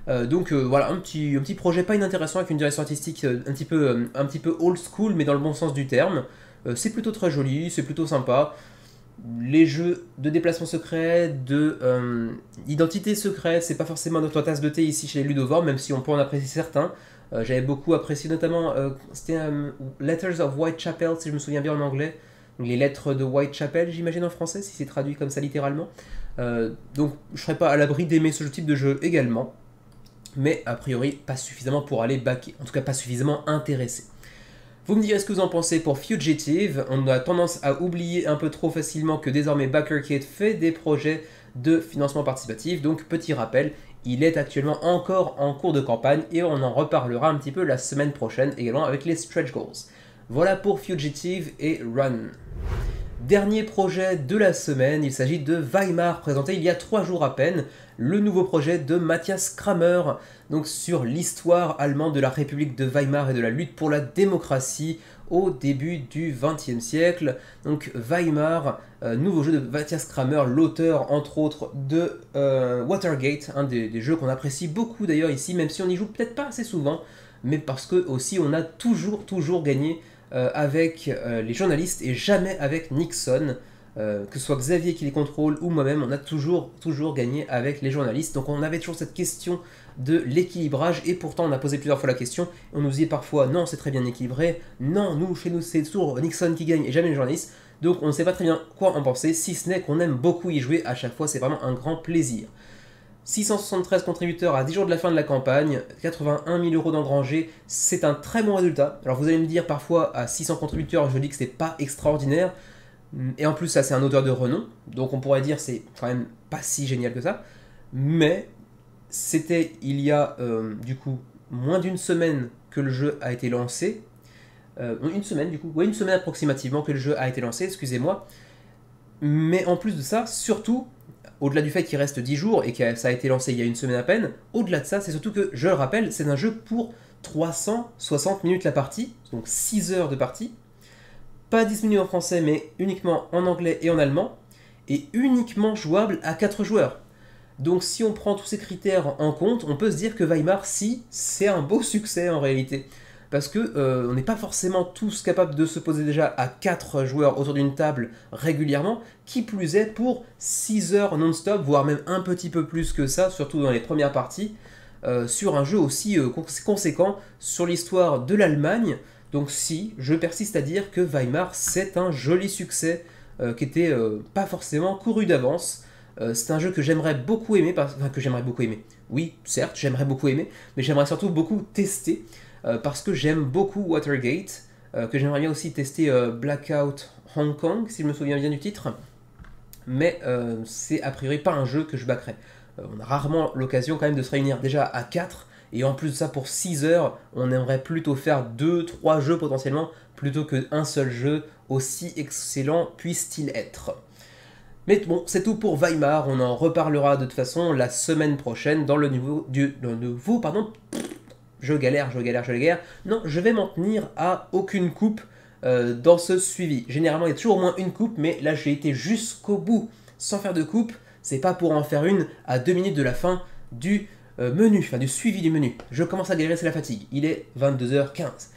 Donc voilà, un petit projet pas inintéressant avec une direction artistique un petit peu old school mais dans le bon sens du terme. C'est plutôt très joli, c'est plutôt sympa. Les jeux de déplacement secret, d'identité secrète, c'est pas forcément notre tasse de thé ici chez les Ludovores, même si on peut en apprécier certains. J'avais beaucoup apprécié notamment, c'était Letters of Whitechapel, si je me souviens bien en anglais. Donc les lettres de Whitechapel, j'imagine en français, si c'est traduit comme ça littéralement. Donc je serais pas à l'abri d'aimer ce type de jeu également. Mais a priori, pas suffisamment pour aller backer. En tout cas, pas suffisamment intéressé. Vous me direz ce que vous en pensez pour Fugitive. On a tendance à oublier un peu trop facilement que désormais BackerKit fait des projets de financement participatif. Donc petit rappel, il est actuellement encore en cours de campagne et on en reparlera un petit peu la semaine prochaine également avec les stretch goals. Voilà pour Fugitive et Run. Dernier projet de la semaine, il s'agit de Weimar, présenté il y a 3 jours à peine, le nouveau projet de Matthias Kramer, donc sur l'histoire allemande de la République de Weimar et de la lutte pour la démocratie au début du XXe siècle. Donc Weimar, nouveau jeu de Matthias Kramer, l'auteur entre autres de Watergate, un des jeux qu'on apprécie beaucoup d'ailleurs ici, même si on n'y joue peut-être pas assez souvent, mais parce que aussi on a toujours gagné avec les journalistes et jamais avec Nixon. Que ce soit Xavier qui les contrôle ou moi-même, on a toujours gagné avec les journalistes. Donc on avait toujours cette question de l'équilibrage et pourtant on a posé plusieurs fois la question. On nous disait parfois non, c'est très bien équilibré, non, chez nous c'est toujours Nixon qui gagne et jamais les journalistes. Donc on ne sait pas très bien quoi en penser, si ce n'est qu'on aime beaucoup y jouer à chaque fois, c'est vraiment un grand plaisir. 673 contributeurs à 10 jours de la fin de la campagne, 81 000 € d'engrangés, c'est un très bon résultat. Alors vous allez me dire parfois à 600 contributeurs, je dis que c'est pas extraordinaire, et en plus ça c'est un auteur de renom, donc on pourrait dire c'est quand même pas si génial que ça, mais c'était il y a du coup moins d'une semaine que le jeu a été lancé, une semaine du coup, ouais, une semaine approximativement que le jeu a été lancé, excusez-moi, mais en plus de ça, surtout, au-delà du fait qu'il reste 10 jours et que ça a été lancé il y a une semaine à peine, au-delà de ça, c'est surtout que, je le rappelle, c'est un jeu pour 360 minutes la partie, donc 6 heures de partie, pas disponible en français mais uniquement en anglais et en allemand, et uniquement jouable à 4 joueurs. Donc si on prend tous ces critères en compte, on peut se dire que Weimar, si, c'est un beau succès en réalité. Parce que on n'est pas forcément tous capables de se poser déjà à 4 joueurs autour d'une table régulièrement, qui plus est pour 6 heures non-stop, voire même un petit peu plus que ça, surtout dans les premières parties, sur un jeu aussi conséquent sur l'histoire de l'Allemagne. Donc si, je persiste à dire que Weimar, c'est un joli succès, qui était pas forcément couru d'avance. C'est un jeu que j'aimerais beaucoup aimer, oui, certes, j'aimerais beaucoup aimer, mais j'aimerais surtout beaucoup tester, parce que j'aime beaucoup Watergate, que j'aimerais bien aussi tester Blackout Hong Kong, si je me souviens bien du titre, mais c'est a priori pas un jeu que je backerais. On a rarement l'occasion quand même de se réunir déjà à 4, et en plus de ça pour 6 heures, on aimerait plutôt faire 2-3 jeux potentiellement, plutôt qu'un seul jeu, aussi excellent puisse-t-il être. Mais bon, c'est tout pour Weimar, on en reparlera de toute façon la semaine prochaine dans le nouveau je galère. Non, je vais m'en tenir à aucune coupe dans ce suivi. Généralement, il y a toujours au moins une coupe, mais là, j'ai été jusqu'au bout sans faire de coupe. C'est pas pour en faire une à 2 minutes de la fin du menu, enfin du suivi du menu. Je commence à galérer, c'est la fatigue. Il est 22h15.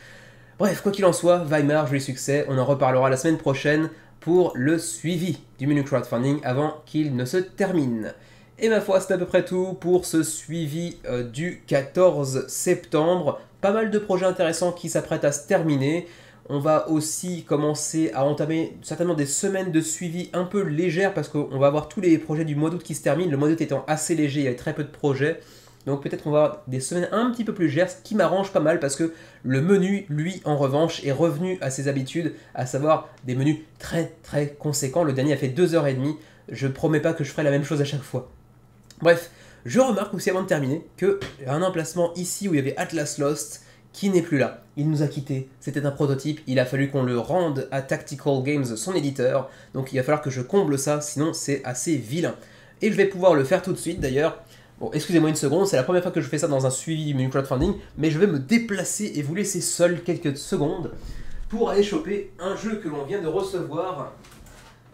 Bref, quoi qu'il en soit, Weimar, joli succès. On en reparlera la semaine prochaine pour le suivi du menu crowdfunding avant qu'il ne se termine. Et ma foi, c'est à peu près tout pour ce suivi du 14 septembre. Pas mal de projets intéressants qui s'apprêtent à se terminer. On va aussi commencer à entamer certainement des semaines de suivi un peu légères parce qu'on va avoir tous les projets du mois d'août qui se terminent. Le mois d'août étant assez léger, il y avait très peu de projets. Donc peut-être qu'on va avoir des semaines un petit peu plus légères, ce qui m'arrange pas mal parce que le menu, lui, en revanche, est revenu à ses habitudes, à savoir des menus très conséquents. Le dernier a fait 2h30, je promets pas que je ferai la même chose à chaque fois. Bref, je remarque aussi avant de terminer qu'il y a un emplacement ici où il y avait Atlas Lost qui n'est plus là. Il nous a quittés, c'était un prototype, il a fallu qu'on le rende à Tactical Games, son éditeur, donc il va falloir que je comble ça, sinon c'est assez vilain. Et je vais pouvoir le faire tout de suite d'ailleurs. Bon, excusez-moi une seconde, c'est la première fois que je fais ça dans un suivi du menu crowdfunding, mais je vais me déplacer et vous laisser seul quelques secondes pour aller choper un jeu que l'on vient de recevoir.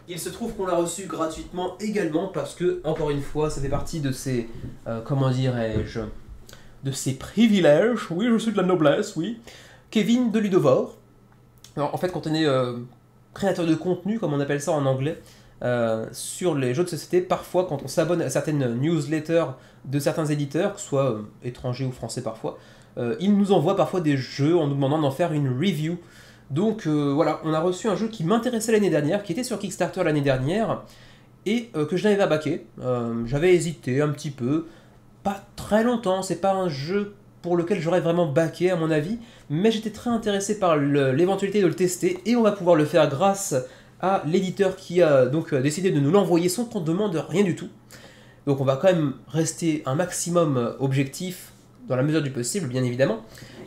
Il se trouve qu'on l'a reçu gratuitement également parce que, encore une fois, ça fait partie de ces, comment dirais-je, de ces privilèges. Oui, je suis de la noblesse, oui. Kevin de Ludovore. Alors, en fait, quand on est créateur de contenu, comme on appelle ça en anglais, sur les jeux de société, parfois, quand on s'abonne à certaines newsletters de certains éditeurs, que ce soit étrangers ou français parfois, ils nous envoient parfois des jeux en nous demandant d'en faire une review. Donc voilà, on a reçu un jeu qui m'intéressait l'année dernière, qui était sur Kickstarter l'année dernière, et que je n'avais pas backé. J'avais hésité un petit peu, pas très longtemps, c'est pas un jeu pour lequel j'aurais vraiment backé à mon avis, mais j'étais très intéressé par l'éventualité de le tester, et on va pouvoir le faire grâce à l'éditeur qui a donc décidé de nous l'envoyer sans qu'on demande rien du tout. Donc on va quand même rester un maximum objectif, dans la mesure du possible bien évidemment.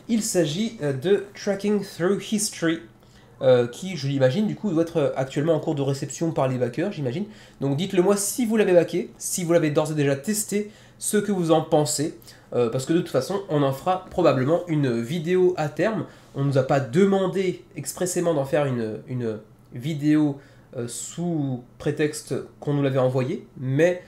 Il s'agit de Tracking Through History, qui, je l'imagine, du coup, doit être actuellement en cours de réception par les backers, j'imagine. Donc dites-le moi si vous l'avez backé, si vous l'avez d'ores et déjà testé, ce que vous en pensez, parce que de toute façon, on en fera probablement une vidéo à terme. On ne nous a pas demandé expressément d'en faire une vidéo sous prétexte qu'on nous l'avait envoyé, mais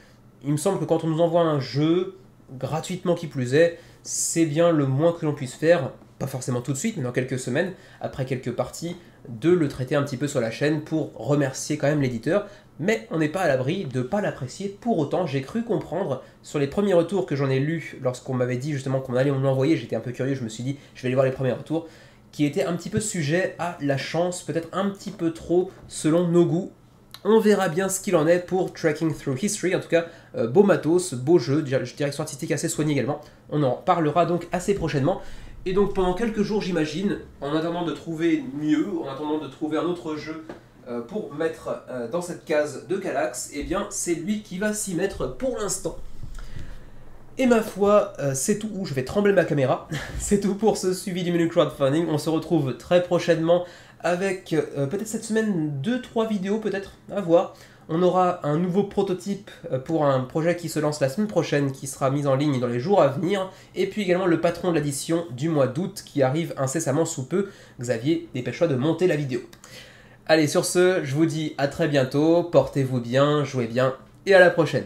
il me semble que quand on nous envoie un jeu, gratuitement qui plus est, c'est bien le moins que l'on puisse faire, pas forcément tout de suite, mais dans quelques semaines, après quelques parties, de le traiter un petit peu sur la chaîne pour remercier quand même l'éditeur, mais on n'est pas à l'abri de ne pas l'apprécier. Pour autant, j'ai cru comprendre, sur les premiers retours que j'en ai lus, lorsqu'on m'avait dit justement qu'on allait me l'envoyer, j'étais un peu curieux, je me suis dit, je vais aller voir les premiers retours, qui était un petit peu sujet à la chance, peut-être un petit peu trop selon nos goûts. On verra bien ce qu'il en est pour Tracking Through History, en tout cas, beau matos, beau jeu, direction artistique assez soignée également. On en parlera donc assez prochainement. Et donc pendant quelques jours j'imagine, en attendant de trouver mieux, en attendant de trouver un autre jeu pour mettre dans cette case de Kallax, eh bien c'est lui qui va s'y mettre pour l'instant. Et ma foi, c'est tout. Je vais trembler ma caméra. C'est tout pour ce suivi du menu crowdfunding. On se retrouve très prochainement avec peut-être cette semaine 2-3 vidéos, peut-être, à voir. On aura un nouveau prototype pour un projet qui se lance la semaine prochaine, qui sera mis en ligne dans les jours à venir. Et puis également le patron de l'édition du mois d'août qui arrive incessamment sous peu. Xavier, dépêche-toi de monter la vidéo. Allez, sur ce, je vous dis à très bientôt. Portez-vous bien, jouez bien et à la prochaine.